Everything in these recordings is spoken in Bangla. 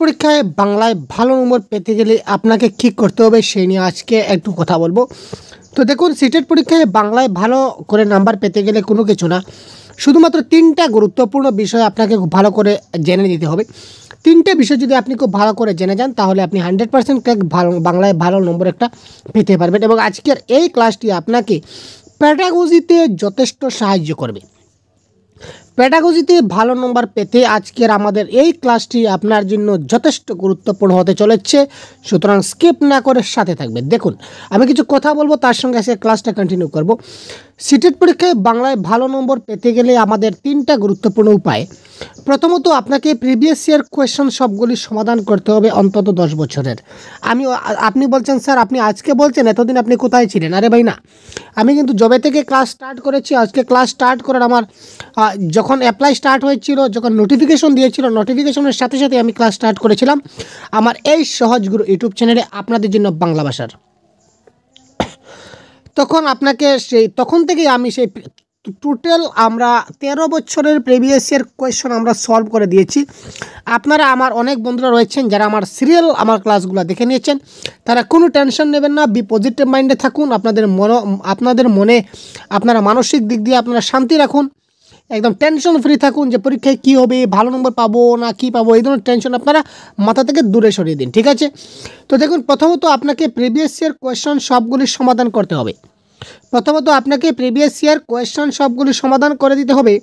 পরীক্ষায় বাংলায় ভালো নম্বর পেতে গেলে আপনাকে কী করতে হবে সেই নিয়ে আজকে একটু কথা বলবো। তো দেখুন, সিটেট পরীক্ষায় বাংলায় ভালো করে নাম্বার পেতে গেলে কোনো কিছু না, শুধুমাত্র তিনটা গুরুত্বপূর্ণ বিষয় আপনাকে খুব ভালো করে জেনে নিতে হবে। তিনটে বিষয় যদি আপনি খুব ভালো করে জেনে যান তাহলে আপনি 100% ভালো বাংলায় ভালো নম্বর একটা পেতে পারবেন। এবং আজকের এই ক্লাসটি আপনাকে প্যাডাগজিতে যথেষ্ট সাহায্য করবে। প্যাডাগজিতে ভালো নম্বর পেতে আজকের আমাদের এই ক্লাসটি আপনার জন্য যথেষ্ট গুরুত্বপূর্ণ হতে চলেছে, সুতরাং স্কিপ না করে সাথে থাকবেন। দেখুন, আমি কিছু কথা বলবো, তার সঙ্গে আজকে ক্লাসটা কন্টিনিউ করব। সিটেট পরীক্ষায় বাংলায় ভালো নম্বর পেতে গেলে আমাদের তিনটা গুরুত্বপূর্ণ উপায়। প্রথমত, আপনাকে প্রিভিয়াস ইয়ার কোয়েশ্চন সবগুলি সমাধান করতে হবে অন্তত 10 বছরের। আপনি বলছেন স্যার আপনি আজকে বলছেন, এতদিন আপনি কোথায় ছিলেন? আরে ভাই না, আমি কিন্তু জবে থেকে ক্লাস স্টার্ট করেছি। আজকে ক্লাস স্টার্ট করার আমার যখন অ্যাপ্লাই স্টার্ট হয়েছিল, যখন নোটিফিকেশন দিয়েছিল, নোটিফিকেশনের সাথে সাথে আমি ক্লাস স্টার্ট করেছিলাম আমার এই সহজ গুরু ইউটিউব চ্যানেলে আপনাদের জন্য বাংলা ভাষার। তখন থেকেই আমি সেই টোটাল আমরা 13 বছরের প্রিভিয়াস ইয়ার কোয়েশ্চন আমরা সলভ করে দিয়েছি। আপনারা আমার অনেক বন্ধুরা রয়েছেন যারা আমার সিরিয়াল আমার ক্লাসগুলো দেখে নিয়েছেন, তারা কোনো টেনশন নেবেন না, বি পজিটিভ মাইন্ডে থাকুন। আপনাদের মনে আপনারা মানসিক দিক দিয়ে আপনারা শান্তি রাখুন, একদম টেনশন ফ্রি থাকুন যে পরীক্ষায় কী হবে, ভালো নম্বর পাবো না কী পাবো, এই ধরনের টেনশন আপনারা মাথা থেকে দূরে সরিয়ে দিন, ঠিক আছে? তো দেখুন, প্রথমত আপনাকে প্রিভিয়াস ইয়ার কোয়েশ্চন সবগুলির সমাধান করতে হবে। সমাধান করে দিতে হবে।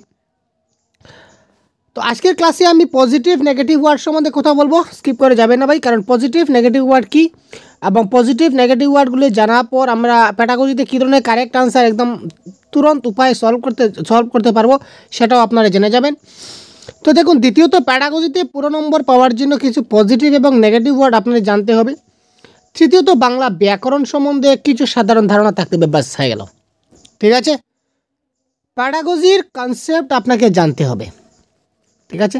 তো আজকের ক্লাসে আমি পজিটিভ নেগেটিভ ওয়ার্ড সম্বন্ধে কথা বলবো, স্কিপ করে যাবে না ভাই, কারণ পজিটিভ নেগেটিভ ওয়ার্ড কী এবং পজিটিভ নেগেটিভ ওয়ার্ডগুলি জানার পর আমরা প্যাডাগজিতে কী ধরনের কারেক্ট আনসার একদম তুরন্ত উপায়ে সলভ করতে পারবো সেটাও আপনারা জেনে যাবেন। তো দেখুন, দ্বিতীয়ত প্যাডাগজিতে পুরো নম্বর পাওয়ার জন্য কিছু পজিটিভ এবং নেগেটিভ ওয়ার্ড আপনাদের জানতে হবে। তৃতীয়ত বাংলা ব্যাকরণ সম্বন্ধে কিছু সাধারণ ধারণা থাকতে হবে, ব্যাস হয়ে গেল, ঠিক আছে? প্যাডাগজির কনসেপ্ট আপনাকে জানতে হবে, ঠিক আছে?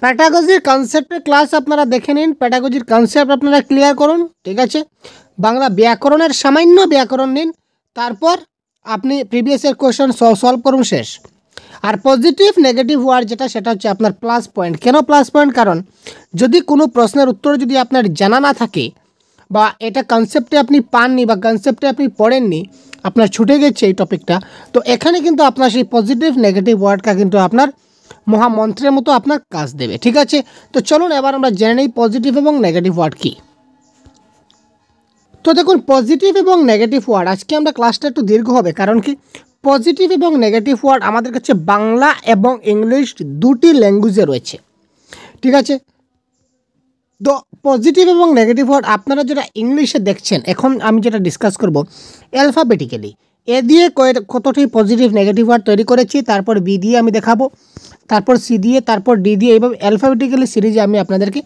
প্যাডাগজির কনসেপ্টের ক্লাস আপনারা দেখে নিন, প্যাডাগজির কনসেপ্ট আপনারা ক্লিয়ার করুন, ঠিক আছে? বাংলা ব্যাকরণের সামান্য ব্যাকরণ নিন, তারপর আপনি প্রিভিয়াস ইয়ার কোয়েশ্চন সলভ করুন, শেষ। আর পজিটিভ নেগেটিভ ওয়ার্ড সেটা হচ্ছে আপনার প্লাস পয়েন্ট। কেন প্লাস পয়েন্ট? কারণ যদি কোনো প্রশ্নের উত্তর যদি আপনার জানা না থাকে বা এটা কনসেপ্টে আপনি পাননি বা কনসেপ্টে আপনি পড়েননি, আপনার ছুটে গেছে এই টপিকটা, তো এখানে কিন্তু আপনার সেই পজিটিভ নেগেটিভ ওয়ার্ডটা কিন্তু আপনার মহামন্ত্রের মতো আপনার কাজ দেবে, ঠিক আছে? তো চলুন এবার আমরা জেনে নিই পজিটিভ এবং নেগেটিভ ওয়ার্ড কী। তো দেখুন, পজিটিভ এবং নেগেটিভ ওয়ার্ড, আজকে আমরা ক্লাসটা একটু দীর্ঘ হবে, কারণ কি পজিটিভ এবং নেগেটিভ ওয়ার্ড আমাদের কাছে বাংলা এবং ইংলিশ দুটি ল্যাঙ্গুয়েজে রয়েছে, ঠিক আছে? তো পজিটিভ এবং নেগেটিভ ওয়ার্ড আপনারা যেটা ইংলিশে দেখছেন, এখন আমি যেটা ডিসকাস করব অ্যালফাবেটিক্যালি, এ দিয়ে কতটি পজিটিভ নেগেটিভ ওয়ার্ড তৈরি করেছি, তারপর বি দিয়ে আমি দেখাবো, তারপর সি দিয়ে, তারপর ডি দিয়ে, এইভাবে অ্যালফাবেটিক্যালি সিরিজে আমি আপনাদেরকে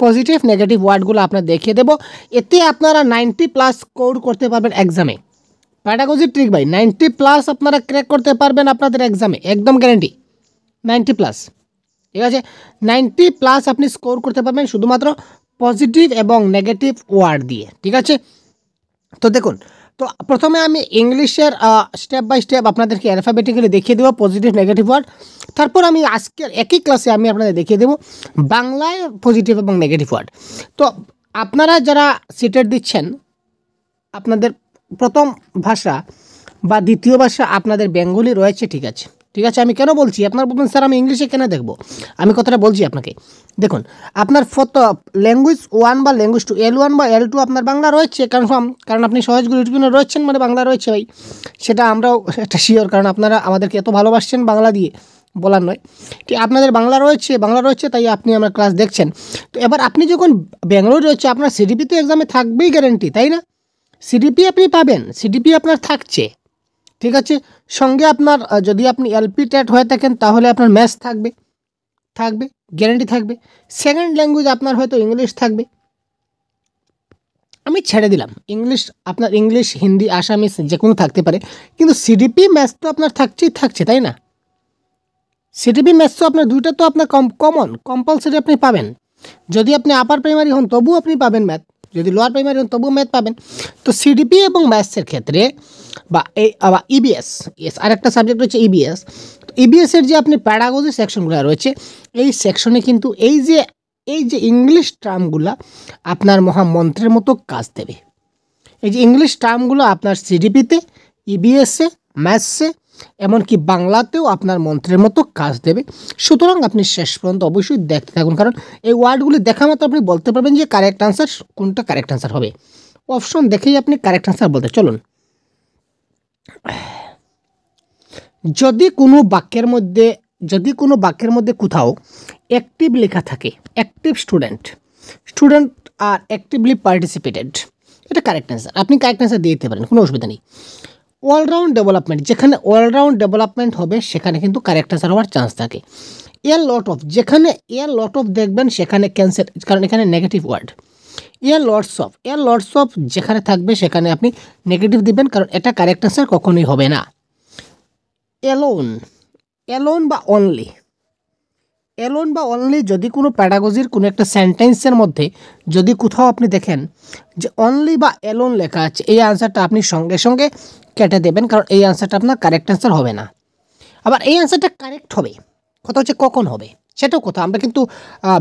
পজিটিভ নেগেটিভ ওয়ার্ডগুলো আপনাদের দেখিয়ে দেবো। এতে আপনারা 90+ স্কোর করতে পারবেন এক্সামে। প্যাডাগজি ট্রিক ভাই, 90+ আপনারা ক্র্যাক করতে পারবেন আপনাদের এক্সামে, একদম গ্যারেন্টি 90+, ঠিক আছে? 90+ আপনি স্কোর করতে পারবেন শুধুমাত্র পজিটিভ এবং নেগেটিভ ওয়ার্ড দিয়ে, ঠিক আছে? তো দেখুন, তো প্রথমে আমি ইংলিশের স্টেপ বাই স্টেপ আপনাদেরকে অ্যালফাবেটিক্যালি দেখিয়ে দেবো পজিটিভ নেগেটিভ ওয়ার্ড, তারপর আমি আজকের একই ক্লাসে আমি আপনাদের দেখিয়ে দেবো বাংলায় পজিটিভ এবং নেগেটিভ ওয়ার্ড। তো আপনারা যারা সিটেট দিচ্ছেন, আপনাদের প্রথম ভাষা বা দ্বিতীয় ভাষা আপনাদের বেঙ্গলি রয়েছে, ঠিক আছে? আমি কেন বলছি, আপনারা বলবেন স্যার আমি ইংলিশে কেন দেখবো, আমি কথাটা বলছি আপনাকে। দেখুন, আপনার ল্যাঙ্গুয়েজ 1 বা ল্যাঙ্গুয়েজ 2, L1 বা L2 আপনার বাংলা রয়েছে কনফার্ম, কারণ আপনি সহজগুলো ইউটিউবে রয়েছেন মানে বাংলা রয়েছে ভাই, সেটা আমরাও একটা শিওর, কারণ আপনারা আমাদেরকে এত ভালোবাসছেন বাংলা দিয়ে, বলার নয়। ঠিক, আপনাদের বাংলা রয়েছে তাই আপনি আমার ক্লাস দেখছেন। তো এবার আপনি যখন ব্যাঙ্গালোর রয়েছে, আপনার সিডিপি তো এক্সামে থাকবেই গ্যারেন্টি, তাই না? সিডিপি আপনি পাবেন, সিডিপি আপনার থাকছে, ঠিক আছে? সঙ্গে আপনার যদি আপনি এলপি টেট হয়ে থাকেন তাহলে আপনার ম্যাথস থাকবে গ্যারেন্টি থাকবে। সেকেন্ড ল্যাঙ্গুয়েজ আপনার হয়তো ইংলিশ থাকবে, আমি ছেড়ে দিলাম ইংলিশ, আপনার ইংলিশ, হিন্দি, আসামিস যে কোনো থাকতে পারে, কিন্তু সিডিপি ম্যাথস তো আপনার থাকছে, তাই না? সিডিপি ম্যাথস তো আপনার দুইটা তো আপনার কম্পালসারি আপনি পাবেন। যদি আপনি আপার প্রাইমারি হন তবুও আপনি পাবেন ম্যাথ, যদি লোয়ার প্রাইমারি হন তবুও ম্যাথ পাবেন। তো সিডিপি এবং ম্যাথসের ক্ষেত্রে বা ইবিএস, আরেকটা সাবজেক্ট রয়েছে ইবিএস। ইবিএসের যে আপনি প্যাডাগজি সেকশনগুলো রয়েছে, এই সেকশনে কিন্তু এই যে এই যে ইংলিশ টার্মগুলো আপনার মহামন্ত্রের মতো কাজ দেবে। এই যে ইংলিশ টার্মগুলো আপনার সিডিপিতে, ইবিএসে, ম্যাথসে, এমনকি বাংলাতেও আপনার মন্ত্রের মতো কাজ দেবে। সুতরাং আপনি শেষ পর্যন্ত অবশ্যই দেখতে থাকুন, কারণ এই ওয়ার্ডগুলি দেখা মাত্র আপনি বলতে পারবেন যে কারেক্ট আনসার কোনটা কারেক্ট আনসার হবে। অপশন দেখেই আপনি কারেক্ট আনসার বলতে চলুন। যদি কোনো বাক্যের মধ্যে কোথাও অ্যাক্টিভ লেখা থাকে, অ্যাক্টিভ স্টুডেন্ট আর অ্যাক্টিভলি পার্টিসিপেটেড, এটা কারেক্ট অ্যান্সার। আপনি কারেক্ট অ্যান্সার দিয়ে দিতে পারেন, কোনো অসুবিধা নেই। অলরাউন্ড ডেভেলপমেন্ট, যেখানে অলরাউন্ড ডেভেলপমেন্ট হবে সেখানে কিন্তু কারেক্ট অ্যান্সার হওয়ার চান্স থাকে। যেখানে লট অফ দেখবেন সেখানে ক্যান্সেল, কারণ এখানে নেগেটিভ ওয়ার্ড। লটস অফ যেখানে থাকবে সেখানে আপনি নেগেটিভ দিবেন, কারণ এটা কারেক্ট অ্যান্সার কখনোই হবে না। এলোন বা অনলি যদি কোনো প্যাডাগজির কোনো একটা সেন্টেন্সের মধ্যে যদি কোথাও আপনি দেখেন যে অনলি বা এলোন লেখা আছে, এই আনসারটা আপনি সঙ্গে সঙ্গে কেটে দেবেন, কারণ এই আনসারটা আপনার কারেক্ট আনসার হবে না। আবার এই আনসারটা কারেক্ট হবে, কথা হচ্ছে কখন হবে সেটাও কথা। আমরা কিন্তু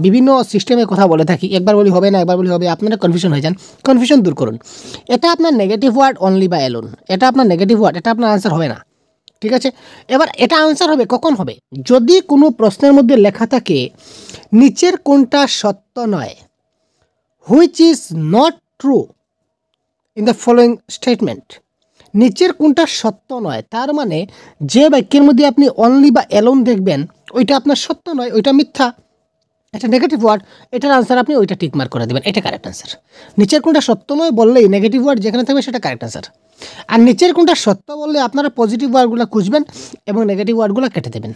বিভিন্ন সিস্টেমে কথা বলে থাকি, একবার বলি হবে না, একবার বলি হবে, আপনারা কনফিউশন হয়ে যান। কনফিউশন দূর করুন। এটা আপনার নেগেটিভ ওয়ার্ড, অনলি বা এলোন, এটা আপনার নেগেটিভ ওয়ার্ড, এটা আপনার আনসার হবে না। ঠিক আছে, এবার এটা আনসার হবে কখন হবে, যদি কোনো প্রশ্নের মধ্যে লেখা থাকে নিচের কোনটা সত্য নয়, which is not true in the following statement. নিচের কোনটা সত্য নয়, তার মানে যে বাক্যের মধ্যে আপনি অনলি বা এলোন দেখবেন ওইটা আপনার সত্য নয়, ওইটা মিথ্যা, এটা নেগেটিভ ওয়ার্ড, এটার আনসার আপনি ওইটা টিক মার্ক করে দেবেন, এটা কারেক্ট আনসার। নিচের কোনটা সত্য নয় বললেই নেগেটিভ ওয়ার্ড যেখানে থাকবে সেটা কারেক্ট আনসার। আর নিচের কোনটা সত্য বললে আপনারা পজিটিভ ওয়ার্ডগুলো খুঁজবেন এবং নেগেটিভ ওয়ার্ডগুলো কেটে দেবেন।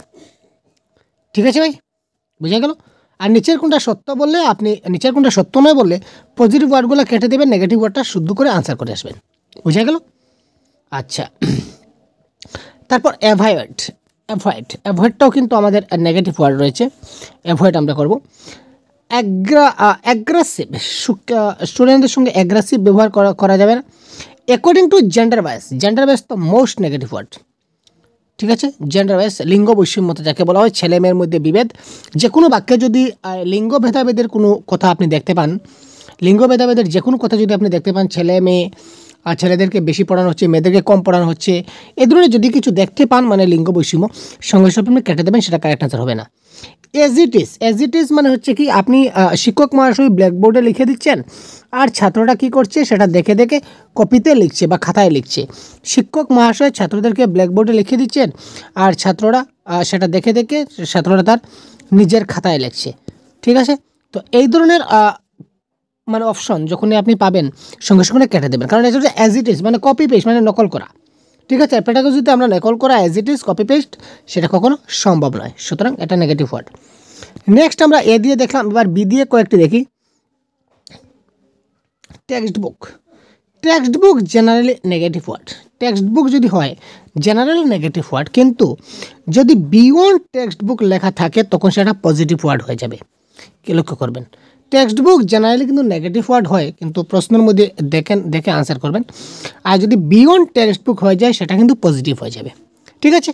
ঠিক আছে ভাই, বুঝা গেল? আর নিচের কোনটা সত্য বললে আপনি, নিচের কোনটা সত্য নয় বললে পজিটিভ ওয়ার্ডগুলো কেটে দেবেন, নেগেটিভ ওয়ার্ডটা শুদ্ধ করে আনসার করে আসবেন। বুঝা গেল? আচ্ছা, তারপর অ্যাভয়েডটাও কিন্তু আমাদের নেগেটিভ ওয়ার্ড রয়েছে, অ্যাভয়েড আমরা করব। অ্যাগ্রেসিভ, স্টুডেন্টদের সঙ্গে অ্যাগ্রেসিভ ব্যবহার করা যাবে না। অ্যাকর্ডিং টু জেন্ডার বায়াস তো মোস্ট নেগেটিভ ওয়ার্ড। ঠিক আছে, জেন্ডার বায়াস, লিঙ্গ বৈষম্য যাকে বলা হয়, ছেলে মেয়ের মধ্যে বিভেদ। যে কোনো বাক্যে যদি লিঙ্গ ভেদাভেদের কোনো কথা আপনি দেখতে পান, লিঙ্গ ভেদাভেদের যে কোনো কথা যদি আপনি দেখতে পান, ছেলে মেয়ে, ছেলেদেরকে বেশি পড়ানো হচ্ছে, মেয়েদেরকে কম পড়ানো হচ্ছে, এ ধরনের যদি কিছু দেখতে পান মানে লিঙ্গ বৈষম্য, সঙ্গে সঙ্গে আপনি কেটে দেবেন, সেটা কারেক্ট আনসার হবে না। এজ ইট ইজ মানে হচ্ছে কি, আপনি শিক্ষক মহাশয় ব্ল্যাকবোর্ডে লিখে দিচ্ছেন আর ছাত্ররা কি করছে সেটা দেখে দেখে কপিতে লিখছে বা খাতায় লিখছে। শিক্ষক মহাশয় ছাত্রদেরকে ব্ল্যাকবোর্ডে লিখে দিচ্ছেন আর ছাত্ররা সেটা দেখে দেখে ছাত্ররা তার নিজের খাতায় লিখছে। ঠিক আছে, তো এই ধরনের মানে অপশন যখনই আপনি পাবেন সঙ্গে সঙ্গে কেটে দেবেন, কারণ এটা হচ্ছে অ্যাজ ইট ইজ মানে কপি পেস্ট, মানে নকল করা। ঠিক আছে, প্যাডাগজিতে আমরা নকল করা, as it is copy paste, সেটা কখনো সম্ভব নয়, সুতরাং এটা নেগেটিভ ওয়ার্ড। নেক্সট আমরা এ দিয়ে দেখলাম, এবার বি দিয়ে কয়েকটি দেখি। Textbook generally negative word. Textbook যদি হয় জেনারেলি নেগেটিভ ওয়ার্ড, কিন্তু যদি বিয়ন্ড টেক্সট বুক লেখা থাকে তখন সেটা পজিটিভ ওয়ার্ড হয়ে যাবে। কি লক্ষ্য করবেন, টেক্সট বুক জেনারেলি কিন্তু নেগেটিভ ওয়ার্ড হয়, কিন্তু প্রশ্নের মধ্যে দেখে আনসার করবেন। আর যদি বিয়ন্ড টেক্সট বুক হয়ে যায় সেটা কিন্তু পজিটিভ হয়ে যাবে। ঠিক আছে,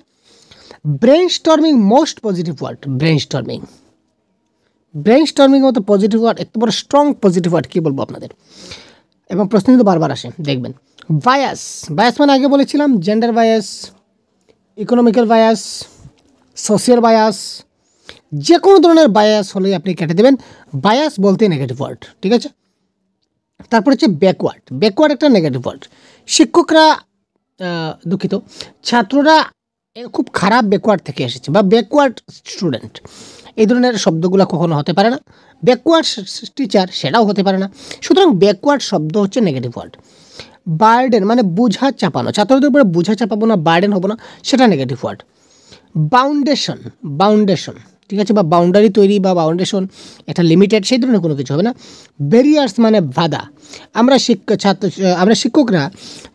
brainstorming most positive word. Brainstorming মতো পজিটিভ ওয়ার্ড, এত বড় স্ট্রং পজিটিভ ওয়ার্ড কী বলবো আপনাদের। এবং প্রশ্ন কিন্তু বারবার আসে, দেখবেন। বায়াস মানে আগে বলেছিলাম gender bias, economical bias, social bias, যে কোনো ধরনের বায়াস হলেই আপনি কেটে দেবেন, বায়াস বলতে নেগেটিভ ওয়ার্ড। ঠিক আছে, তারপর হচ্ছে ব্যাকওয়ার্ড একটা নেগেটিভ ওয়ার্ড। শিক্ষকরা দুঃখিত, ছাত্ররা খুব খারাপ ব্যাকওয়ার্ড থেকে এসেছে বা ব্যাকওয়ার্ড স্টুডেন্ট, এই ধরনের শব্দগুলো কখনো হতে পারে না। ব্যাকওয়ার্ড টিচার সেটাও হতে পারে না, সুতরাং ব্যাকওয়ার্ড শব্দ হচ্ছে নেগেটিভ ওয়ার্ড। বার্ডেন মানে বোঝা চাপানো, ছাত্রদের উপরে বোঝা চাপাবো না, বার্ডেন হবো না, সেটা নেগেটিভ ওয়ার্ড। বাউন্ডেশন, ঠিক আছে, বা বাউন্ডারি তৈরি বা বাউন্ডেশন, এটা লিমিটেড, সেই ধরনের কোনো কিছু হবে না। ব্যারিয়ার্স মানে বাধা, আমরা শিক্ষকরা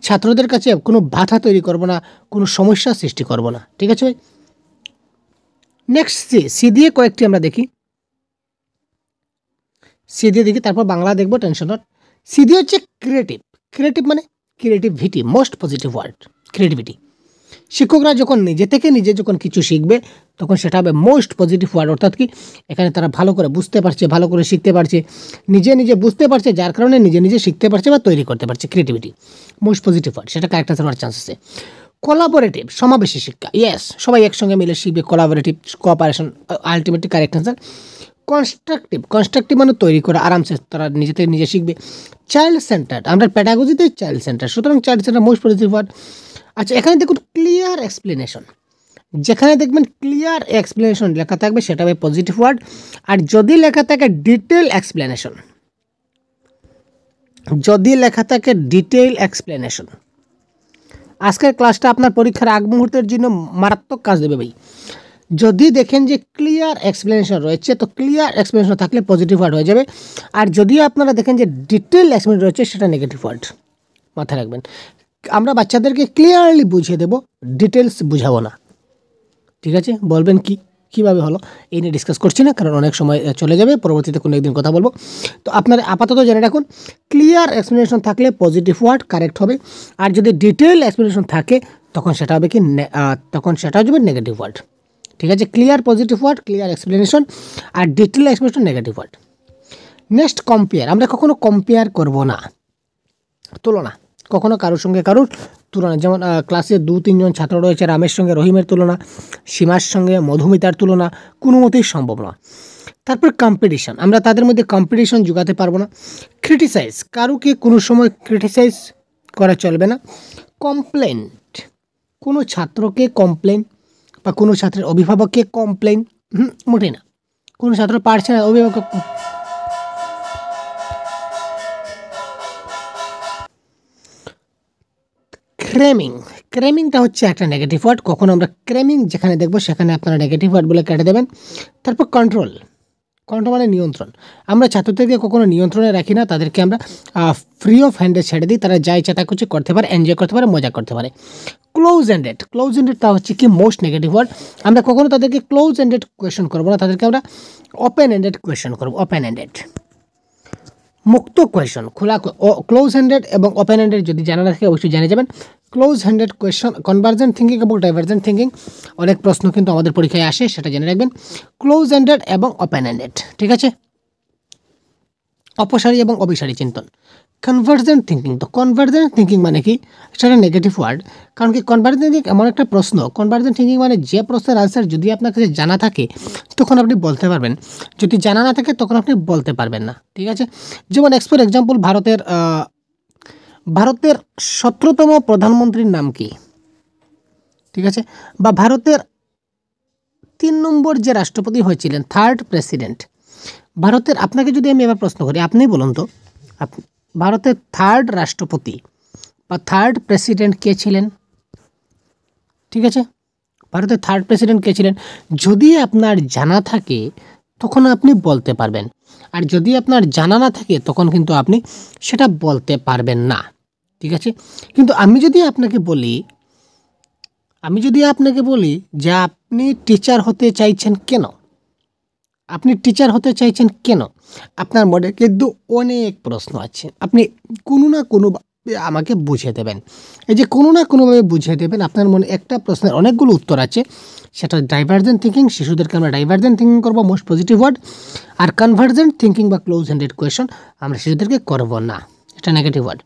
ছাত্রদের কাছে কোনো বাধা তৈরি করব না, কোনো সমস্যা সৃষ্টি করব না। ঠিক আছে ভাই, নেক্সট সি দিয়ে কয়েকটি আমরা দেখি, তারপর বাংলা দেখবো, টেনশন নট। সি দিয়ে হচ্ছে ক্রিয়েটিভ মানে creativity, most positive word creativity. শিক্ষকরা যখন নিজে থেকে নিজে যখন কিছু শিখবে তখন সেটা হবে মোস্ট পজিটিভ ওয়ার্ড। অর্থাৎ কি এখানে তারা ভালো করে বুঝতে পারছে, ভালো করে শিখতে পারছে, নিজে নিজে বুঝতে পারছে, যার কারণে নিজে নিজে শিখতে পারছে বা তৈরি করতে পারছে। ক্রিয়েটিভিটি মোস্ট পজিটিভ ওয়ার্ড, সেটা কারেক্ট আনসার হওয়ার চান্স আছে। কোলাবোরেটিভ সমাবেশী শিক্ষা, ইয়েস, সবাই একসঙ্গে মিলে শিখবে। Collaborative, cooperation, ultimately correct answer. Constructive মানে তৈরি করা, আরামসে তারা নিজে থেকে নিজে শিখবে। চাইল্ড সেন্টার, আমরা প্যাডাগজিতে চাইল্ড সেন্টার, সুতরাং child centre most positive word. আচ্ছা, এখানে দেখুন ক্লিয়ার এক্সপ্লেনেশন, যেখানে দেখবেন ক্লিয়ার এক্সপ্লেনেশন লেখা থাকবে সেটা হবে পজিটিভ ওয়ার্ড। আর যদি লেখা থাকে ডিটেল এক্সপ্লেনেশন, আজকের ক্লাসটা আপনার পরীক্ষার আগ মুহূর্তের জন্য মারাত্মক কাজ দেবে ভাই। যদি দেখেন যে ক্লিয়ার এক্সপ্লেনেশন রয়েছে, তো ক্লিয়ার এক্সপ্লেনেশন থাকলে পজিটিভ ওয়ার্ড হয়ে যাবে। আর যদি আপনারা দেখেন যে ডিটেল এক্সপ্লেনেশন রয়েছে, সেটা নেগেটিভ ওয়ার্ড। মাথায় রাখবেন, আমরা বাচ্চাদেরকে ক্লিয়ারলি বুঝিয়ে দেবো, ডিটেলস বুঝাবো না। ঠিক আছে, বলবেন কীভাবে হলো এই নিয়ে ডিসকাস করছি না, কারণ অনেক সময় চলে যাবে, পরবর্তীতে কোনো একদিন কথা বলবো। তো আপনারা আপাতত জেনে রাখুন, ক্লিয়ার এক্সপ্লেনেশন থাকলে পজিটিভ ওয়ার্ড কারেক্ট হবে। আর যদি ডিটেল এক্সপ্লেনেশন থাকে তখন সেটা হবে নেগেটিভ ওয়ার্ড। ঠিক আছে, clear positive word, clear explanation, আর detail explanation negative word. Next compare, আমরা কখনো কম্পেয়ার করব না, তুলনা, কখনো কারোর সঙ্গে কারোর তুলনা। যেমন ক্লাসে 2-3 জন ছাত্র রয়েছে, রামের সঙ্গে রহিমের তুলনা, সীমার সঙ্গে মধুমিতার তুলনা কোনো মতেই সম্ভব না। তারপর কম্পিটিশন, আমরা তাদের মধ্যে কম্পিটিশন জোগাতে পারবো না। ক্রিটিসাইজ, কারোকে কোনো সময় ক্রিটিসাইজ করা চলবে না। কমপ্লেন্ট, কোনো ছাত্রকে কমপ্লেন বা কোনো ছাত্রের অভিভাবককে কমপ্লেন, মোটেই না। কোনো ছাত্র পারছে না, অভিভাবক। ক্রেমিংটা হচ্ছে একটা নেগেটিভ ওয়ার্ড, কখনো আমরা ক্রেমিং যেখানে দেখবো সেখানে আপনারা নেগেটিভ ওয়ার্ড বলে কেটে দেবেন। তারপর কন্ট্রোল মানে নিয়ন্ত্রণ, আমরা ছাত্রদেরকে কখনো নিয়ন্ত্রণে রাখি না, তাদেরকে আমরা ফ্রি অফ হ্যান্ডে ছেড়ে দিই, তারা যা ইচ্ছা তা কিছু করতে পারে, এনজয় করতে পারে, মজা করতে পারে। ক্লোজ এন্ডেড তা হচ্ছে কি মোস্ট নেগেটিভ ওয়ার্ড, আমরা কখনো তাদেরকে ক্লোজ এন্ডেড কোয়েশন করবো না, তাদেরকে আমরা ওপেন এন্ডেড কোয়েশন করবো। ওপেন এন্ডেড, মুক্ত কোয়েশন, খোলা। ক্লোজ হ্যান্ডেড এবং ওপেন হ্যান্ডেড যদি জানা না থাকে অবশ্যই জেনে যাবেন। Close handed question, convergent thinking এবং ডাইভার্জেন্ট থিঙ্কিং, অনেক প্রশ্ন কিন্তু আমাদের পরীক্ষায় আসে, সেটা জেনে রাখবেন। ক্লোজ হ্যান্ডেড এবং ওপেন হ্যান্ডেড, ঠিক আছে। অপসারী এবং অভিসারী চিন্তন। কনভার্জেন্ট থিঙ্কিং, তো কনভার্জেন্ট থিঙ্কিং মানে কি, সেটা নেগেটিভ ওয়ার্ড। কারণ কি কনভার্জেন্ট থিঙ্কিং এমন একটা প্রশ্ন, কনভার্জেন্ট থিঙ্কিং মানে যে প্রশ্নের আনসার যদি আপনার কাছে জানা থাকে তখন আপনি বলতে পারবেন, যদি জানা না থাকে তখন আপনি বলতে পারবেন না। ঠিক আছে, যেমন ফর এক্সাম্পল ভারতের 17তম প্রধানমন্ত্রীর নাম কি, ঠিক আছে, বা ভারতের 3 নম্বর যে রাষ্ট্রপতি হয়েছিলেন, 3rd প্রেসিডেন্ট ভারতের, আপনাকে যদি আমি এবার প্রশ্ন করি, আপনি বলুন তো ভারতের 3rd রাষ্ট্রপতি বা 3rd প্রেসিডেন্ট কে ছিলেন? ঠিক আছে, ভারতের 3rd প্রেসিডেন্ট কে ছিলেন? যদি আপনার জানা থাকে তখন আপনি বলতে পারবেন, আর যদি আপনার জানা না থাকে তখন কিন্তু আপনি সেটা বলতে পারবেন না। ঠিক আছে, কিন্তু আমি যদি আপনাকে বলি যে আপনি টিচার হতে চাইছেন কেন, আপনার মনে কিন্তু অনেক প্রশ্ন আছে, আপনি কোনো না কোনোভাবে আমাকে বুঝিয়ে দেবেন। এই যে কোনো না কোনোভাবে বুঝিয়ে দেবেন, আপনার মনে একটা প্রশ্নের অনেকগুলো উত্তর আছে, সেটা ডাইভার্জেন্ট থিঙ্কিং। শিশুদেরকে আমরা ডাইভার্জেন্ট থিঙ্কিং করবো, মোস্ট পজিটিভ ওয়ার্ড। আর কনভার্জেন্ট থিঙ্কিং বা ক্লোজ হ্যান্ডেড কোয়েশন আমরা শিশুদেরকে করবো না, এটা নেগেটিভ ওয়ার্ড।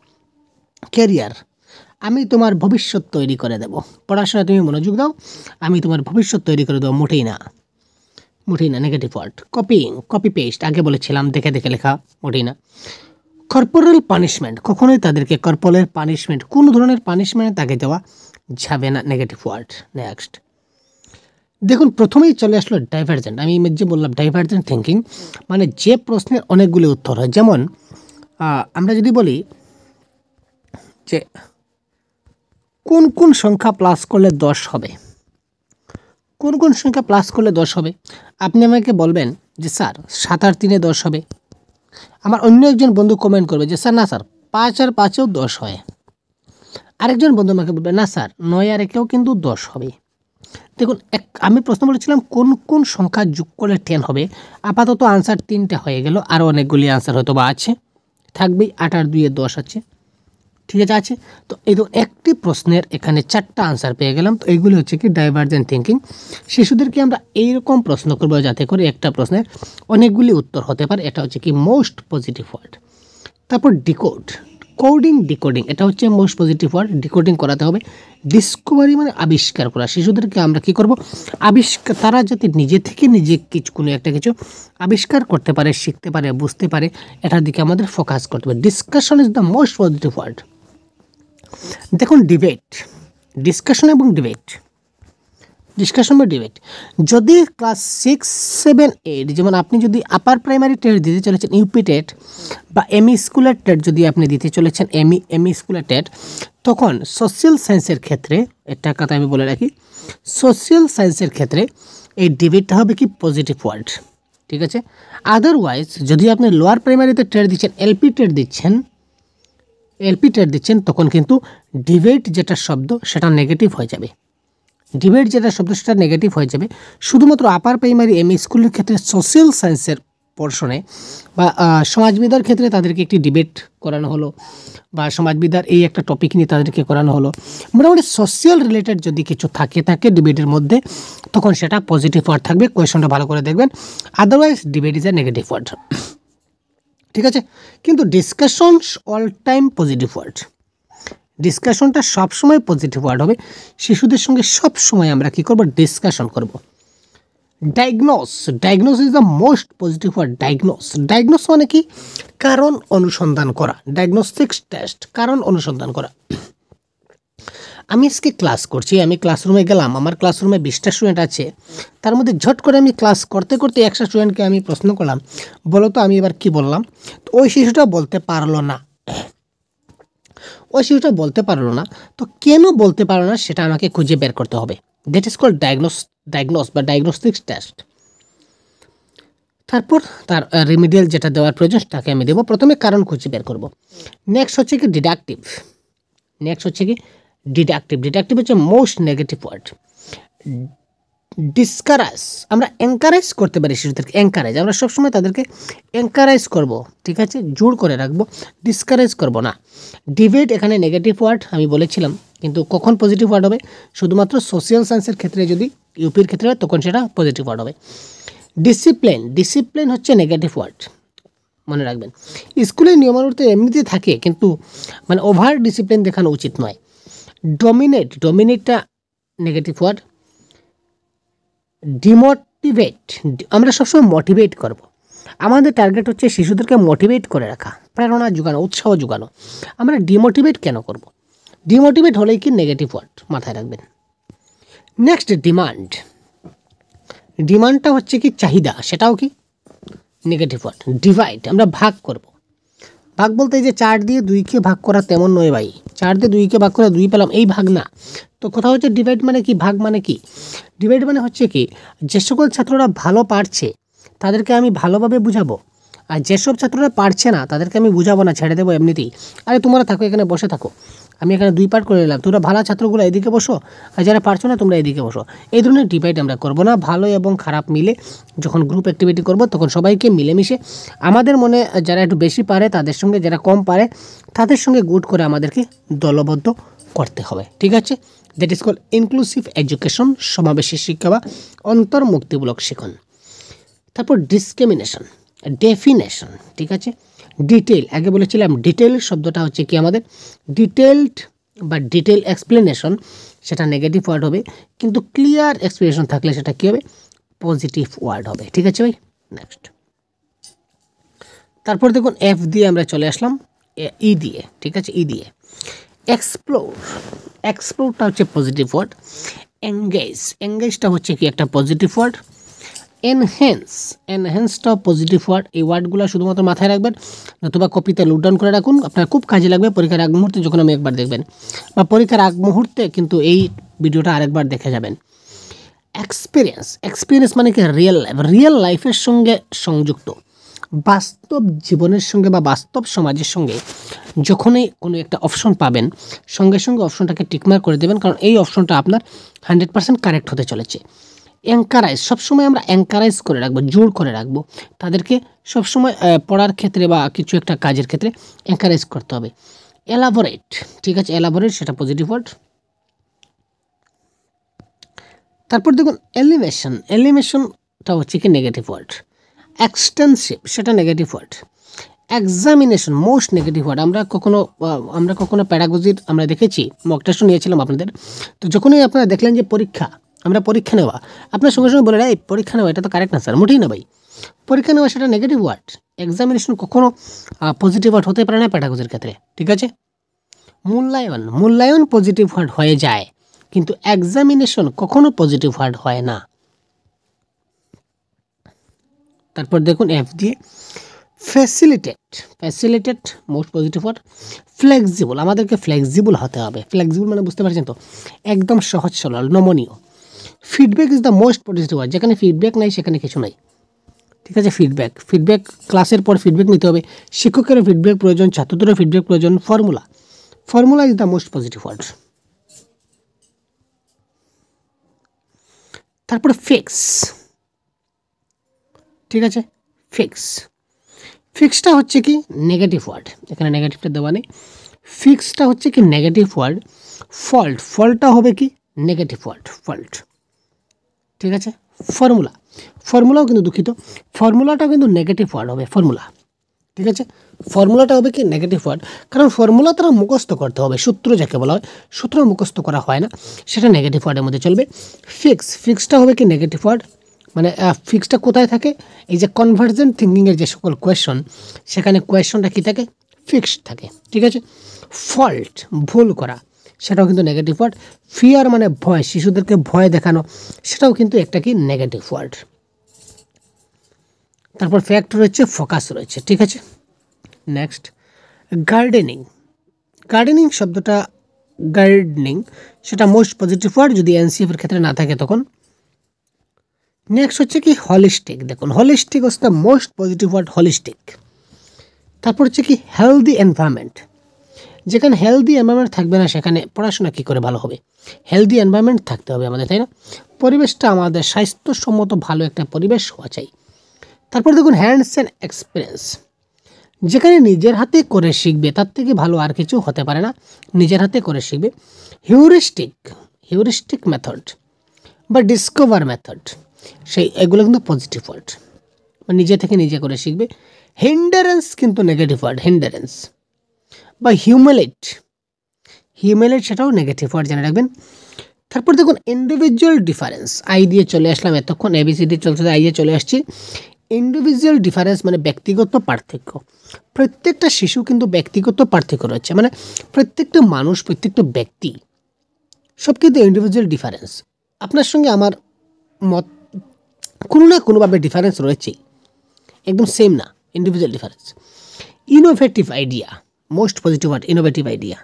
ক্যারিয়ার, আমি তোমার ভবিষ্যৎ তৈরি করে দেবো, পড়াশোনায় তুমি মনোযোগ দাও, আমি তোমার ভবিষ্যৎ তৈরি করে দেবো, মোটেই না, নেগেটিভ ওয়ার্ড। কপি পেস্ট, আগে বলেছিলাম, দেখে দেখে লেখা, মোটেই না। কর্পোরাল পানিশমেন্ট, কখনোই তাদেরকে কর্পোরাল পানিশমেন্ট, কোনো ধরনের পানিশমেন্ট তাকে দেওয়া যাবে না, নেগেটিভ ওয়ার্ড। নেক্সট দেখুন, প্রথমেই চলে আসলো ডাইভার্জেন্ট। আমি যে বললাম ডাইভার্জেন্ট থিঙ্কিং মানে যে প্রশ্নের অনেকগুলো উত্তর হয়। যেমন আমরা যদি বলি যে কোন সংখ্যা প্লাস করলে 10 হবে, কোন সংখ্যা প্লাস করলে 10 হবে, আপনি আমাকে বলবেন যে স্যার 7 আর 3 10 হবে। আমার অন্য একজন বন্ধু কমেন্ট করবে যে স্যার না স্যার 5 আর 5-এও 10 হয়। আরেকজন বন্ধু আমাকে বলবে না স্যার 9 আর 1-এও কিন্তু 10 হবে। দেখুন, আমি প্রশ্ন বলেছিলাম কোন সংখ্যা যোগ করলে 10 হবে। আপাতত আনসার 3টে হয়ে গেল, আরও অনেকগুলি আনসার হয়তো বা আছে, থাকবেই। 8 আর 2-এ 10 আছে, ঠিক আছে। তো এই তো একটি প্রশ্নের এখানে 4টা আনসার পেয়ে গেলাম। তো এইগুলি হচ্ছে কি ডাইভারজেন্ট থিঙ্কিং। শিশুদেরকে আমরা এইরকম প্রশ্ন করবো যাতে করে একটা প্রশ্নের অনেকগুলি উত্তর হতে পারে। এটা হচ্ছে কি মোস্ট পজিটিভ ওয়ার্ড। তারপর ডিকোডিং এটা হচ্ছে মোস্ট পজিটিভ ওয়ার্ড। ডিকোডিং করাতে হবে। ডিসকভারি মানে আবিষ্কার করা। শিশুদেরকে আমরা কি করব, আবিষ্কার, তারা যাতে নিজে থেকে নিজে কোনো একটা কিছু আবিষ্কার করতে পারে, শিখতে পারে, বুঝতে পারে, এটার দিকে আমাদের ফোকাস করতে হবে। Discussion is the most positive word. দেখুন ডিসকাশন বা ডিবেট যদি ক্লাস 6, 7, 8 যেমন আপনি যদি আপার প্রাইমারি টেট দিতে চলেছেন, ইউপি টেট বা এমই স্কুলের টেট যদি আপনি দিতে চলেছেন, এমই স্কুলের টেট, তখন সোশ্যাল সায়েন্সের ক্ষেত্রে একটা কথা আমি বলে রাখি, সোশ্যাল সায়েন্সের ক্ষেত্রে এই ডিবেটটা হবে কি পজিটিভ ওয়ার্ড। ঠিক আছে। আদারওয়াইজ যদি আপনি লোয়ার প্রাইমারিতে টেট দিচ্ছেন, এলপি টেট দিচ্ছেন, তখন কিন্তু ডিবেট যেটা শব্দ সেটা নেগেটিভ হয়ে যাবে। শুধুমাত্র আপার প্রাইমারি এমই স্কুলের ক্ষেত্রে সোশ্যাল সায়েন্সের পোর্শনে বা সমাজবিদ্যার ক্ষেত্রে তাদেরকে একটি ডিবেট করানো হলো, বা সমাজবিদ্যার এই একটা টপিক নিয়ে তাদেরকে করানো হলো। মোটামুটি সোশ্যাল রিলেটেড যদি কিছু থাকে ডিবেটের মধ্যে, তখন সেটা পজিটিভ ওয়ার্ড থাকবে। কোয়েশনটা ভালো করে দেখবেন। Otherwise debate is a negative word. ঠিক আছে। কিন্তু discussion all time positive word. ডিসকাশনটা সবসময় পজিটিভ ওয়ার্ড হবে। শিশুদের সঙ্গে সবসময় আমরা কী করব, ডিসকাশন করব। Diagnose is the most positive word. Diagnose মানে কি, কারণ অনুসন্ধান করা। ডায়াগনস্টিক্স টেস্ট, কারণ অনুসন্ধান করা। আমি আজকে ক্লাস করছি, আমি ক্লাসরুমে গেলাম, আমার ক্লাসরুমে 20টা স্টুডেন্ট আছে, তার মধ্যে ঝট করে আমি ক্লাস করতে করতে একটা স্টুডেন্টকে আমি প্রশ্ন করলাম, বলো তো আমি এবার কি বললাম। তো ওই শিশুটা বলতে পারলো না। তো কেন বলতে পারলো না সেটা আমাকে খুঁজে বের করতে হবে। দ্যাট ইজ কল্ড ডায়াগনোস বা ডায়াগনস্টিক্স টেস্ট। তারপর তার রেমিডিয়াল যেটা দেওয়ার প্রয়োজন তাকে আমি দেবো। প্রথমে কারণ খুঁজে বের করব। নেক্সট হচ্ছে কি ডিডাকটিভ হচ্ছে মোস্ট নেগেটিভ ওয়ার্ড। ডিসকারেজ, আমরা এনকারেজ করতে পারি শিশুদেরকে। আমরা সবসময় তাদেরকে এনকারেজ করব। ঠিক আছে, জোর করে রাখবো, ডিসকারেজ করব না। ডিবেট এখানে নেগেটিভ ওয়ার্ড আমি বলেছিলাম, কিন্তু কখন পজিটিভ ওয়ার্ড হবে, শুধুমাত্র সোশ্যাল সায়েন্সের ক্ষেত্রে যদি ইউপির ক্ষেত্রে হয় তখন সেটা পজিটিভ ওয়ার্ড হবে। ডিসিপ্লিন হচ্ছে নেগেটিভ ওয়ার্ড, মনে রাখবেন। স্কুলের নিয়মানুবর্তিত এমনিতে থাকে, কিন্তু মানে ওভার ডিসিপ্লিন দেখানো উচিত নয়। ডমিনেটটা নেগেটিভ ওয়ার্ড। ডিমোটিভেট, আমরা সবসময় মোটিভেট করব। আমাদের টার্গেট হচ্ছে শিশুদেরকে মোটিভেট করে রাখা, প্রেরণা যোগানো, উৎসাহ যোগানো। আমরা ডিমোটিভেট কেন করব? ডিমোটিভেট হলেই কি নেগেটিভ ওয়ার্ড, মাথায় রাখবেন। নেক্সট ডিমান্ডটা হচ্ছে কি চাহিদা, সেটাও কি নেগেটিভ ওয়ার্ড। ডিভাইড, আমরা ভাগ করব। ভাগ বলতে এই যে 4 দিয়ে 2কে ভাগ করা তেমন নয় ভাই। 4 দিয়ে 2কে ভাগ করে 2 পেলাম, এই ভাগ না। তো কথা হচ্ছে ডিভাইড মানে কি, ভাগ মানে কি। ডিভাইড মানে হচ্ছে কি, যে সকল ছাত্ররা ভালো পারছে তাদেরকে আমি ভালোভাবে বুঝাবো, আর যেসব ছাত্ররা পারছে না তাদেরকে আমি বুঝাবো না, ছেড়ে দেবো এমনিতেই। আরে তোমরা থাকো, এখানে বসে থাকো, আমি এখানে 2 পার্ট করে নিলাম, তোমরা ভালো ছাত্রগুলো এদিকে বসো, আর যারা পারছো না তোমরা এদিকে বসো। এই ধরনের ডিভাইড আমরা করবো না। ভালো এবং খারাপ মিলে যখন গ্রুপ অ্যাক্টিভিটি করব, তখন সবাইকে মিলেমিশে আমাদের মনে যারা একটু বেশি পারে তাদের সঙ্গে, যারা কম পারে তাদের সঙ্গে গুড করে আমাদেরকে দলবদ্ধ করতে হবে। ঠিক আছে, that is called inclusive education, সমাবেশী শিক্ষা বা অন্তর্মুক্তিমূলক শিক্ষণ। তারপর ডেফিনেশন। ঠিক আছে, ডিটেল, আগে বলেছিলাম ডিটেল শব্দটা হচ্ছে কি আমাদের ডিটেলড বা ডিটেল এক্সপ্লেনেশন, সেটা নেগেটিভ ওয়ার্ড হবে। কিন্তু ক্লিয়ার এক্সপ্লেনেশন থাকলে সেটা কী হবে, পজিটিভ ওয়ার্ড হবে। ঠিক আছে ভাই। নেক্সট, তারপর দেখুন এফ দিয়ে আমরা চলে আসলাম ই দিয়ে। ঠিক আছে, ই দিয়ে এক্সপ্লোরটা হচ্ছে পজিটিভ ওয়ার্ড। এঙ্গেজটা হচ্ছে কি একটা পজিটিভ ওয়ার্ড। এনহ্যান্সটাও পজিটিভ ওয়ার্ড। এই ওয়ার্ডগুলো শুধুমাত্র মাথায় রাখবেন, নতুবা কপিতে নোট ডাউন করে রাখুন, আপনার খুব কাজে লাগবে পরীক্ষার আগ মুহূর্তে যখন আমি একবার দেখবেন, বা পরীক্ষার আগ মুহূর্তে কিন্তু এই ভিডিওটা আরেকবার দেখে যাবেন। এক্সপিরিয়েন্স মানে কি, রিয়েল লাইফের সঙ্গে সংযুক্ত, বাস্তব জীবনের সঙ্গে বা বাস্তব সমাজের সঙ্গে যখনই কোনো একটা অপশন পাবেন, সঙ্গে সঙ্গে অপশনটাকে টিকমার্ক করে দেবেন, কারণ এই অপশনটা আপনার 100% কারেক্ট হতে চলেছে। এনকারেজ, সবসময় আমরা এনকারেজ করে রাখবো, জোর করে রাখবো তাদেরকে। সবসময় পড়ার ক্ষেত্রে বা কিছু একটা কাজের ক্ষেত্রে এনকারেজ করতে হবে। এলাবোরেট, ঠিক আছে, এলাবোরেট সেটা পজিটিভ ওয়ার্ড। তারপর দেখুন এলিভেশন, এলিভেশনটা হচ্ছে কি নেগেটিভ ওয়ার্ড। এক্সটেন্সিভ সেটা negative word. Examination most negative word. আমরা কখনো প্যাডাগজির আমরা দেখেছি, মক টেস্টও নিয়েছিলাম আপনাদের। তো যখনই আপনারা দেখলেন যে আমরা পরীক্ষা নেওয়া, আপনার সঙ্গে সঙ্গে বলে এই পরীক্ষা নেওয়া, এটা তো কারেক্ট না স্যার, মোটেই না ভাই। পরীক্ষা নেওয়া সেটা নেগেটিভ ওয়ার্ড। এক্সামিনেশন কখনো পজিটিভ ওয়ার্ড হতে পারে না প্যাডাগজির ক্ষেত্রে, ঠিক আছে। মূল্যায়ন পজিটিভ ওয়ার্ড হয়ে যায়, কিন্তু এক্সামিনেশন কখনো পজিটিভ ওয়ার্ড হয় না। তারপর দেখুন এফ দিয়ে facilitate most positive word. Flexible, আমাদেরকে ফ্লেক্সিবল হতে হবে। ফ্লেক্সিবল মানে বুঝতে পারছেন তো, একদম সহজ সরল নমনীয়। Feedback is the most positive word. যেখানে ফিডব্যাক নাই সেখানে কিছু নাই, ঠিক আছে। ফিডব্যাক ক্লাসের পর ফিডব্যাক নিতে হবে, শিক্ষকেরও ফিডব্যাক প্রয়োজন, ছাত্রদেরও ফিডব্যাক প্রয়োজন। Formula is the most positive word. তারপরে ফিক্স, ঠিক আছে। ফিক্সটা হচ্ছে কি নেগেটিভ ওয়ার্ড, এখানে নেগেটিভটা দেওয়া নেই। ফিক্সটা হচ্ছে কি নেগেটিভ ওয়ার্ড। ফল্টটা হবে কি নেগেটিভ ওয়ার্ড, ফল্ট, ঠিক আছে। ফর্মুলাও কিন্তু দুঃখিত, ফর্মুলাটাও কিন্তু নেগেটিভ ওয়ার্ড হবে, ফর্মুলা, ঠিক আছে। ফর্মুলাটা হবে কি নেগেটিভ ওয়ার্ড, কারণ ফর্মুলা তারা মুখস্থ করতে হবে। সূত্র যাকে বলা হয়, সূত্র মুখস্থ করা হয় না, সেটা নেগেটিভ ওয়ার্ডের মধ্যে চলবে। ফিক্সটা হবে কি নেগেটিভ ওয়ার্ড। মানে ফিক্সটা কোথায় থাকে, এই যে কনভার্জেন্ট থিঙ্কিংয়ের যে সকল কোয়েশন, সেখানে কোয়েশনটা কী থাকে, ফিক্সড থাকে, ঠিক আছে। ফল্ট ভুল করা, সেটাও কিন্তু নেগেটিভ ওয়ার্ড। ফিয়ার মানে ভয়, শিশুদেরকে ভয় দেখানো, সেটাও কিন্তু একটা কি নেগেটিভ ওয়ার্ড। তারপর ফ্যাক্ট রয়েছে, ফোকাস রয়েছে, ঠিক আছে। নেক্সট গার্ডেনিং শব্দটা, সেটা মোস্ট পজিটিভ ওয়ার্ড যদি এনসিএফের ক্ষেত্রে না থাকে তখন। নেক্সট হচ্ছে কি হলিস্টিক। দেখুন হলিস্টিক হচ্ছে the most positive word, holistic. তারপর হচ্ছে কি হেলদি এনভায়রনমেন্ট। যেখানে হেলদি এনভায়রনমেন্ট থাকবে না সেখানে পড়াশোনা কী করে ভালো হবে। হেলদি এনভায়রনমেন্ট থাকতে হবে আমাদের, তাই না। পরিবেশটা আমাদের স্বাস্থ্যসম্মত ভালো একটা পরিবেশ হওয়া চাই। তারপর দেখুন হ্যান্ডস অ্যান্ড এক্সপিরিয়েন্স। যেখানে নিজের হাতে করে শিখবে, তার থেকে ভালো আর কিছু হতে পারে না, নিজের হাতে করে শিখবে। হিউরিস্টিক মেথড বা ডিসকভার মেথড, এগুলো কিন্তু পজিটিভ ওয়ার্ড, মানে নিজে থেকে নিজে করে শিখবে। হিন্ডারেন্স কিন্তু নেগেটিভ ওয়ার্ড, হিন্ডারেন্স বা হিউমিলেট সেটাও নেগেটিভ ওয়ার্ড, জেনে রাখবেন। তারপর দেখুন ইন্ডিভিজুয়াল ডিফারেন্স, আই দিয়ে চলে আসলাম, এতক্ষণ এবিসিডি চলছে, আই দিয়ে চলে আসছি। ইন্ডিভিজুয়াল ডিফারেন্স মানে ব্যক্তিগত পার্থক্য। প্রত্যেকটা শিশু কিন্তু ব্যক্তিগত পার্থক্য রয়েছে, মানে প্রত্যেকটা মানুষ, প্রত্যেকটা ব্যক্তি সব কিন্তু ইন্ডিভিজুয়াল ডিফারেন্স। আপনার সঙ্গে আমার মত কোনো না কোনোভাবে ডিফারেন্স রয়েছে, একদম সেম না, individual difference. Innovative idea most positive word, innovative idea,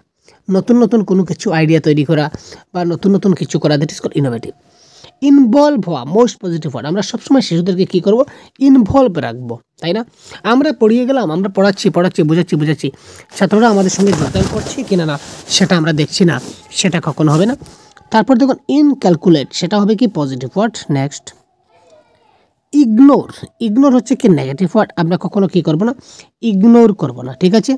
নতুন কোনো কিছু আইডিয়া তৈরি করা বা নতুন কিছু করা, that is called innovative. Involve হওয়া মোস্ট পজিটিভ ওয়ার্ড। আমরা সবসময় শিশুদেরকে কী করবো, ইনভলভ রাখবো, তাই না। আমরা পড়িয়ে গেলাম, আমরা পড়াচ্ছি বোঝাচ্ছি, ছাত্ররা আমাদের সঙ্গে যোগদান করছে কিনা না সেটা আমরা দেখছি না, সেটা কখনো হবে না। তারপর দেখুন ইনক্যালকুলেট, সেটা হবে কি পজিটিভ ওয়ার্ড। নেক্সট ইগনোর হচ্ছে কি নেগেটিভ ওয়ার্ড। আমরা কখনো কী করবো না, ইগনোর করবো না, ঠিক আছে।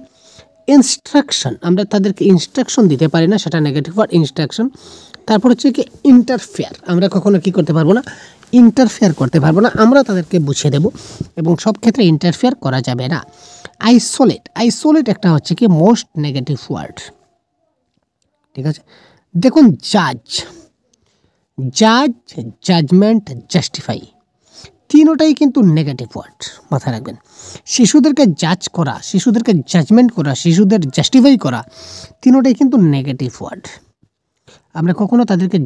ইনস্ট্রাকশন, আমরা তাদেরকে ইনস্ট্রাকশন দিতে পারি না, সেটা নেগেটিভ ওয়ার্ড, ইনস্ট্রাকশন। তারপর হচ্ছে কি ইন্টারফেয়ার, আমরা কখনো কী করতে পারবো না, ইন্টারফেয়ার করতে পারবো না, আমরা তাদেরকে বুঝিয়ে দেবো, এবং সব ক্ষেত্রে ইন্টারফেয়ার করা যাবে না। আইসোলেট একটা হচ্ছে কি মোস্ট নেগেটিভ ওয়ার্ড, ঠিক আছে। দেখুন জাজমেন্ট, জাস্টিফাই, তিনোটাই কিন্তু নেগেটিভ ওয়ার্ড, মাথায় রাখবেন। শিশুদেরকে জাজ করা, শিশুদেরকে জাজমেন্ট করা, শিশুদের জাস্টিফাই করা, তিনোটাই কিন্তু নেগেটিভ ওয়ার্ড। আমরা কখনো তাদেরকে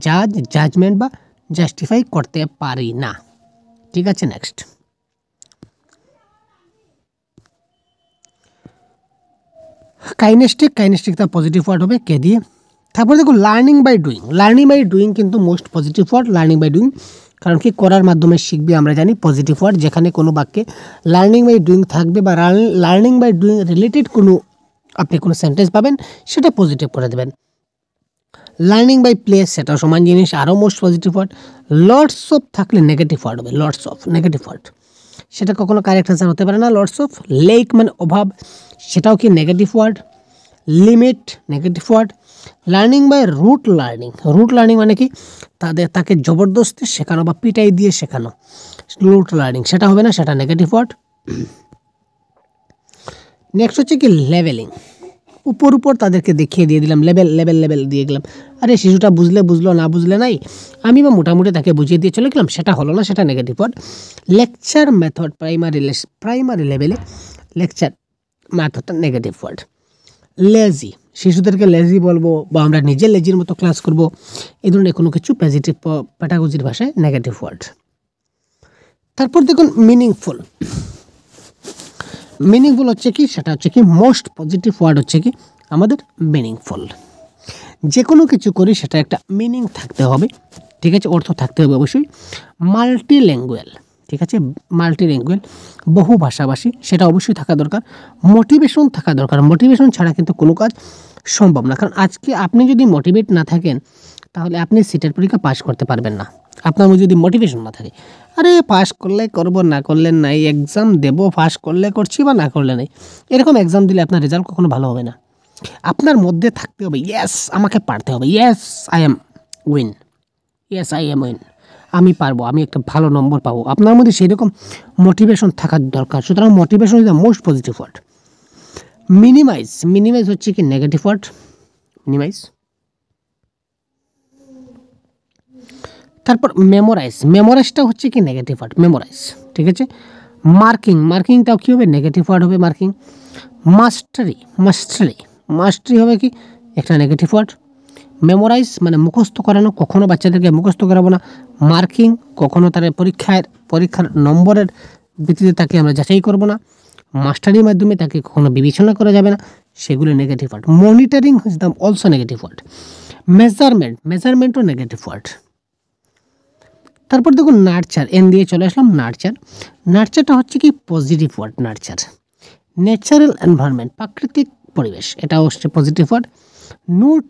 জাজমেন্ট বা জাস্টিফাই করতে পারি না, ঠিক আছে। নেক্সট কাইনেস্টিক তার পজিটিভ ওয়ার্ড হবে কে দিয়ে। তারপর দেখো লার্নিং বাই ডুইং কিন্তু most positive word, learning by doing, কারণ কি করার মাধ্যমে শিখবে, আমরা জানি পজিটিভ ওয়ার্ড। যেখানে কোনো বাক্যে লার্নিং বাই ডুইং থাকবে বা লার্নিং বাই ডুইং রিলেটেড আপনি কোনো সেন্টেন্স পাবেন, সেটা পজিটিভ করে দেবেন। লার্নিং বাই প্লে সেটাও সমান জিনিস, আরও most positive word. Lots of থাকলে নেগেটিভ ওয়ার্ড হবে, লটস অফ নেগেটিভ ওয়ার্ড, সেটা কখনো কারেক্ট অ্যান্সার হতে পারে না। লটস অফ লেক মানে অভাব, সেটাও কি negative word. Limit negative word. Learning by rote learning মানে কি তাকে জবরদস্তি শেখানো বা পিটাই দিয়ে শেখানো, রুট লার্নিং সেটা হবে না, সেটা নেগেটিভ ওয়ার্ড। নেক্সট হচ্ছে কি লেভেলিং, উপর তাদেরকে দেখিয়ে দিয়ে দিলাম, লেভেল দিয়ে গেলাম, আরে শিশুটা বুঝলো না বুঝলে নাই, আমি বা মোটামুটি তাকে বুঝিয়ে দিয়ে চলে গেলাম, সেটা হলো না, সেটা negative word. Lecture method primary লেভেলে লেকচার মেথডটা নেগেটিভ ওয়ার্ড। লেজি, শিশুদেরকে লেজি বলবো বা আমরা নিজে লেজির মতো ক্লাস করব, এই ধরনের কোনো কিছু পজিটিভ প্যাডাগজির ভাষায় নেগেটিভ ওয়ার্ড। তারপর দেখুন মিনিংফুল হচ্ছে কি, সেটা হচ্ছে কি মোস্ট পজিটিভ ওয়ার্ড হচ্ছে কি আমাদের মিনিংফুল। যে কোনো কিছু করি সেটা একটা মিনিং থাকতে হবে, ঠিক আছে, অর্থ থাকতে হবে অবশ্যই। মাল্টিল্যাঙ্গুয়াল, ঠিক আছে, মাল্টিল্যাঙ্গুয়াল বহু ভাষাভাষী, সেটা অবশ্যই থাকা দরকার। মোটিভেশন থাকা দরকার, মোটিভেশন ছাড়া কিন্তু কোনো কাজ সম্ভব না, কারণ আজকে আপনি যদি মোটিভেট না থাকেন তাহলে আপনি সিটের পরীক্ষা পাস করতে পারবেন না, আপনার মধ্যে যদি মোটিভেশন না থাকে। আরে পাস করলে করব, না করলে নাই, এক্সাম দেবো, পাস করলে করছি বা না করলে নাই, এরকম এক্সাম দিলে আপনার রেজাল্ট কখনো ভালো হবে না। আপনার মধ্যে থাকতে হবে ইয়েস আমাকে পারতে হবে, ইয়েস আই এম উইন, আমি পারবো, আমি একটা ভালো নম্বর পাবো, আপনার মধ্যে সেই রকম মোটিভেশন থাকার দরকার। সুতরাং motivation is the most positive word. Minimise হচ্ছে কি নেগেটিভ ওয়ার্ড, তারপর মেমোরাইজটা হচ্ছে কি নেগেটিভ ওয়ার্ড, ঠিক আছে। মার্কিংটাও কী হবে, নেগেটিভ ওয়ার্ড হবে মার্কিং। মাস্টারি হবে কি একটা নেগেটিভ ওয়ার্ড। মেমোরাইজ মানে মুখস্থ করানো, কখনো বাচ্চাদেরকে মুখস্থ করাবো না। মার্কিং কখনো তার পরীক্ষার নম্বরের ভিত্তিতে তাকে আমরা যাচাই করব না। মাস্টারির মাধ্যমে তাকে কখনো বিবেচনা করা যাবে না, সেগুলো negative word. Monitoring is the also negative word. মেজারমেন্টও নেগেটিভ ওয়ার্ড। তারপর দেখুন নার্চার, এন দিয়ে চলে আসলাম। নার্চারটা হচ্ছে কি পজিটিভ ওয়ার্ড। ন্যাচারাল এনভায়রনমেন্ট, প্রাকৃতিক পরিবেশ, এটা হচ্ছে পজিটিভ ওয়ার্ড। নোট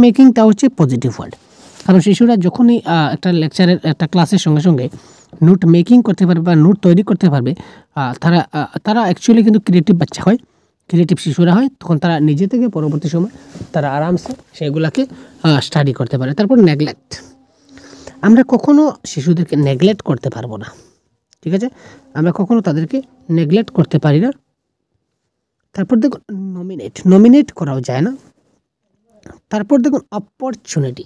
মেকিংটা হচ্ছে পজিটিভ ওয়ার্ড, কারণ শিশুরা যখনই একটা লেকচারের একটা ক্লাসের সঙ্গে সঙ্গে নোট মেকিং করতে পারবে বা নোট তৈরি করতে পারবে, তারা অ্যাকচুয়ালি কিন্তু ক্রিয়েটিভ বাচ্চা হয়, ক্রিয়েটিভ শিশুরা হয়, তখন তারা নিজে থেকে পরবর্তী সময় তারা আরামসে সেগুলোকে স্টাডি করতে পারে। তারপর নেগলেক্ট, আমরা কখনো শিশুদেরকে নেগলেক্ট করতে পারবো না, ঠিক আছে, আমরা কখনো তাদেরকে নেগলেক্ট করতে পারি না। তারপর দেখুন নমিনেট করাও যায় না। তারপর দেখুন opportunity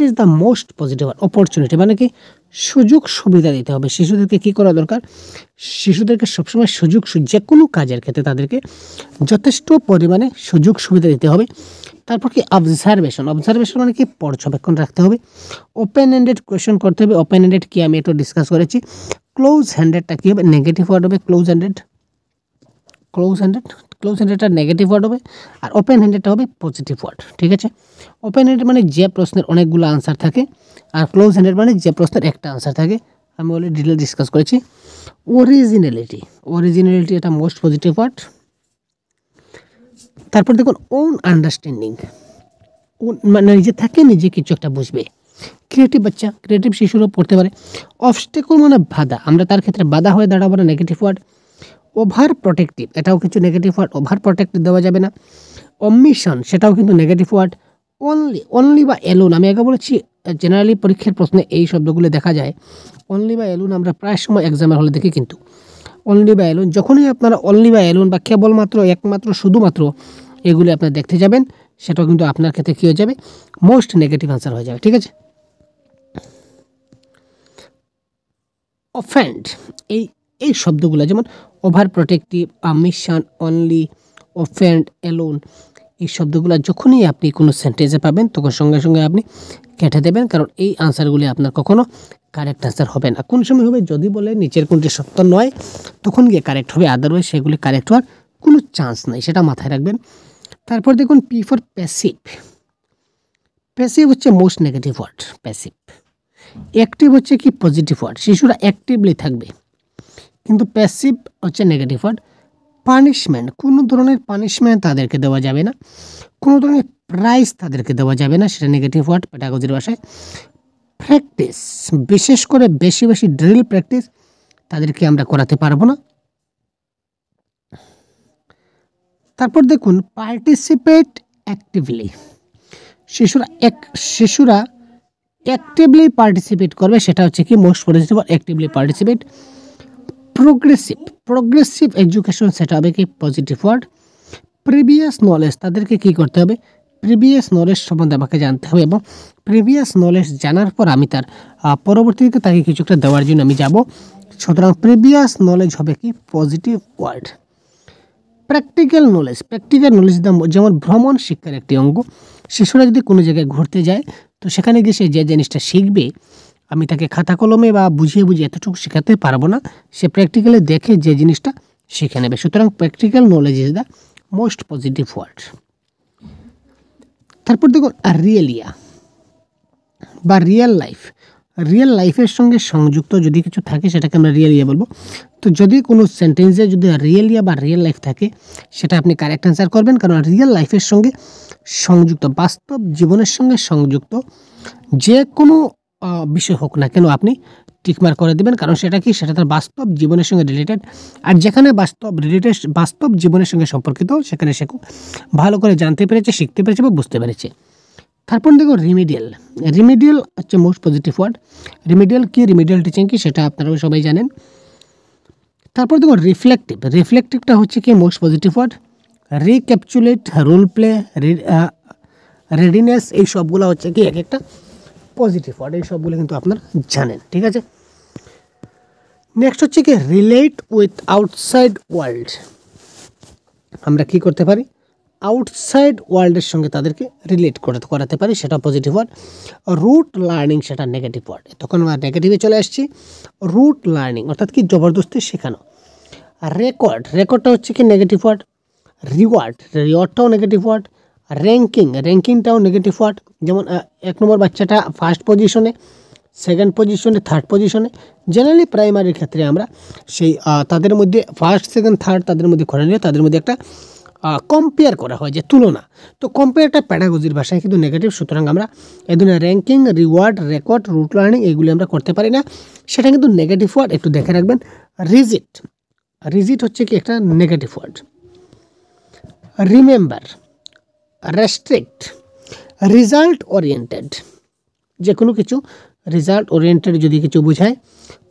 is the most positive. Opportunity মানে কি সুযোগ সুবিধা দিতে হবে শিশুদেরকে। কী করা দরকার, শিশুদেরকে সবসময় যে কোনো কাজের ক্ষেত্রে তাদেরকে যথেষ্ট পরিমাণে সুযোগ সুবিধা দিতে হবে। তারপর কি অবজারভেশন মানে কি পর্যবেক্ষণ রাখতে হবে। ওপেন হ্যান্ডেড কোয়েশ্চেন করতে হবে। ওপেন হ্যান্ডেড কি আমি একটু ডিসকাস করেছি। ক্লোজ হ্যান্ডেডটা কী হবে, নেগেটিভ ওয়ার্ড হবে। ক্লোজ হ্যান্ডেডটা নেগেটিভ ওয়ার্ড হবে, আর ওপেন হ্যান্ডেডটা হবে পজিটিভ ওয়ার্ড, ঠিক আছে। ওপেন হ্যান্ডেড মানে যে প্রশ্নের অনেকগুলো আনসার থাকে, আর ক্লোজ হ্যান্ডেড মানে যে প্রশ্নের একটা আনসার থাকে। আমি অলরেডি ডিটেল ডিসকাস করেছি। অরিজিনালিটি এটা মোস্ট পজিটিভ ওয়ার্ড। তারপর দেখুন ওন আন্ডারস্ট্যান্ডিং, মানে নিজে কিছু একটা বুঝবে। ক্রিয়েটিভ শিশুরও পড়তে পারে। অবস্টেকল মানে বাধা, আমরা তার ক্ষেত্রে বাধা হয়ে দাঁড়াবো না, নেগেটিভ ওয়ার্ড। ওভার প্রোটেক্টিভ, এটাও কিছু নেগেটিভ ওয়ার্ড, ওভার প্রোটেক্টিভ দেওয়া যাবে না। অমিশন, সেটাও কিন্তু নেগেটিভ ওয়ার্ড। অনলি বা এলোন, আমি আগে বলেছি জেনারেলি পরীক্ষার প্রশ্নে এই শব্দগুলো দেখা যায়। অনলি বা এলোন আমরা প্রায় সময় এক্সামের হলে দেখি, কিন্তু অনলি বা এলোন, যখনই আপনারা অনলি বা এলোন বা কেবলমাত্র, একমাত্র, শুধুমাত্র এগুলি আপনারা দেখতে যাবেন, সেটাও কিন্তু আপনার ক্ষেত্রে কী হয়ে যাবে, মোস্ট নেগেটিভ আনসার হয়ে যাবে, ঠিক আছে। অফেন্ড, এই শব্দগুলো যেমন overprotective, mission, only, offend, alone, এই শব্দগুলো যখনই আপনি কোনো সেন্টেন্সে পাবেন তখন সঙ্গে সঙ্গে আপনি কেটে দেবেন, কারণ এই আনসারগুলি আপনার কখনো কারেক্ট আনসার হবে না। কোন সময় হবে, যদি বলে নিচের কোনটি সত্য নয় তখন গিয়ে কারেক্ট হবে, আদারওয়াইজ সেগুলি কারেক্ট হওয়ার কোনো চান্স নেই, সেটা মাথায় রাখবেন। তারপর দেখুন পি ফর প্যাসিভ হচ্ছে most negative word, passive. Active হচ্ছে কি পজিটিভ ওয়ার্ড, শিশুরা অ্যাক্টিভলি থাকবে, কিন্তু প্যাসিভ হচ্ছে নেগেটিভ ওয়ার্ড। পানিশমেন্ট, কোনো ধরনের পানিশমেন্ট তাদেরকে দেওয়া যাবে না, কোনো ধরনের প্রাইজ তাদেরকে দেওয়া যাবে না, সেটা নেগেটিভ ওয়ার্ড পেডাগজির ভাষায়। প্র্যাকটিস, বিশেষ করে বেশি ড্রিল প্র্যাকটিস তাদেরকে আমরা করাতে পারবো না। তারপর দেখুন পার্টিসিপেট অ্যাক্টিভলি, শিশুরা অ্যাক্টিভলি পার্টিসিপেট করবে, সেটা হচ্ছে কি most positive actively participate. Progressive education, সেটা হবে কি পজিটিভ ওয়ার্ড। প্রিভিয়াস নলেজ, তাদেরকে কি করতে হবে, প্রিভিয়াস নলেজ সম্বন্ধে আমাকে জানতে হবে, এবং প্রিভিয়াস নলেজ জানার পর আমি তার পরবর্তীতে তাকে কিছু একটা দেওয়ার জন্য আমি যাব, সুতরাং প্রিভিয়াস নলেজ হবে কি পজিটিভ ওয়ার্ড। প্র্যাকটিক্যাল নলেজ যেমন ভ্রমণ শিক্ষার একটি অঙ্গ। শিশুরা যদি কোনো জায়গায় ঘুরতে যায়, তো সেখানে গিয়ে সে যে জিনিসটা শিখবে, আমি তাকে খাতা কলমে বা বুঝিয়ে এতটুকু শেখাতে পারবো না, সে প্র্যাকটিক্যালি দেখে যে জিনিসটা শিখে নেবে, সুতরাং practical knowledge is the most positive word. তারপর দেখুন রিয়েলিয়া বা রিয়েল লাইফের সঙ্গে সংযুক্ত যদি কিছু থাকে সেটাকে আমরা রিয়েলিয়া বলবো। তো যদি কোনো সেন্টেন্সে যদি রিয়েলিয়া বা রিয়েল লাইফ থাকে, সেটা আপনি কারেক্ট অ্যান্সার করবেন, কারণ রিয়েল লাইফের সঙ্গে সংযুক্ত, বাস্তব জীবনের সঙ্গে সংযুক্ত যে কোনো বিষয় হোক না কেন আপনি টিকমার্ক করে দেবেন, কারণ সেটা কি, সেটা তার বাস্তব জীবনের সঙ্গে রিলেটেড। আর যেখানে বাস্তব জীবনের সঙ্গে সম্পর্কিত, সেখানে সে খুব ভালো করে জানতে পেরেছে, শিখতে পেরেছে বা বুঝতে পেরেছে। তারপর দেখো রিমিডিয়াল হচ্ছে most positive word. Remedial teaching কি, সেটা আপনারা সবাই জানেন। তারপর দেখো রিফ্লেক্টিভটা হচ্ছে কি most positive word. Recapitulate, role play, readiness, এই সবগুলো হচ্ছে কি এক একটা পজিটিভ ওয়ার্ড, এই সবগুলো কিন্তু আপনারা জানেন, ঠিক আছে। নেক্সট হচ্ছে কি রিলেট উইথ আউটসাইড ওয়ার্ল্ড। আমরা কি করতে পারি, আউটসাইড ওয়ার্ল্ডের সঙ্গে তাদেরকে রিলেট করাতে পারি, সেটা পজিটিভ ওয়ার্ড। রুট লার্নিং, সেটা নেগেটিভ ওয়ার্ড। তখন আমরা নেগেটিভে চলে আসছি। রুট লার্নিং অর্থাৎ কি জবরদস্তি শেখানো। রেকর্ডটা হচ্ছে কি নেগেটিভ ওয়ার্ড। রিওয়ার্ডটাও নেগেটিভ ওয়ার্ড। র্যাঙ্কিংটাও নেগেটিভ ওয়ার্ড। যেমন 1 নম্বর বাচ্চাটা ফার্স্ট পজিশনে, সেকেন্ড পজিশনে, থার্ড পজিশনে। জেনারেলি প্রাইমারির ক্ষেত্রে আমরা সেই তাদের মধ্যে ফার্স্ট, সেকেন্ড, থার্ড তাদের মধ্যে করে নিয়ে তাদের মধ্যে একটা কম্পেয়ার করা হয়, যে তুলনা। তো কম্পেয়ারটা প্যাডাগজির ভাষায় কিন্তু নেগেটিভ, সুতরাং আমরা এই ধরনের ranking, reward, record, rote learning এগুলি আমরা করতে পারি না, সেটা কিন্তু নেগেটিভ ওয়ার্ড, একটু দেখে রাখবেন। রিজিট হচ্ছে কি একটা negative word. Remember, restrict, result oriented, যে কোনো কিছু রেজাল্ট ওরিয়েন্টেড যদি কিছু বোঝায়,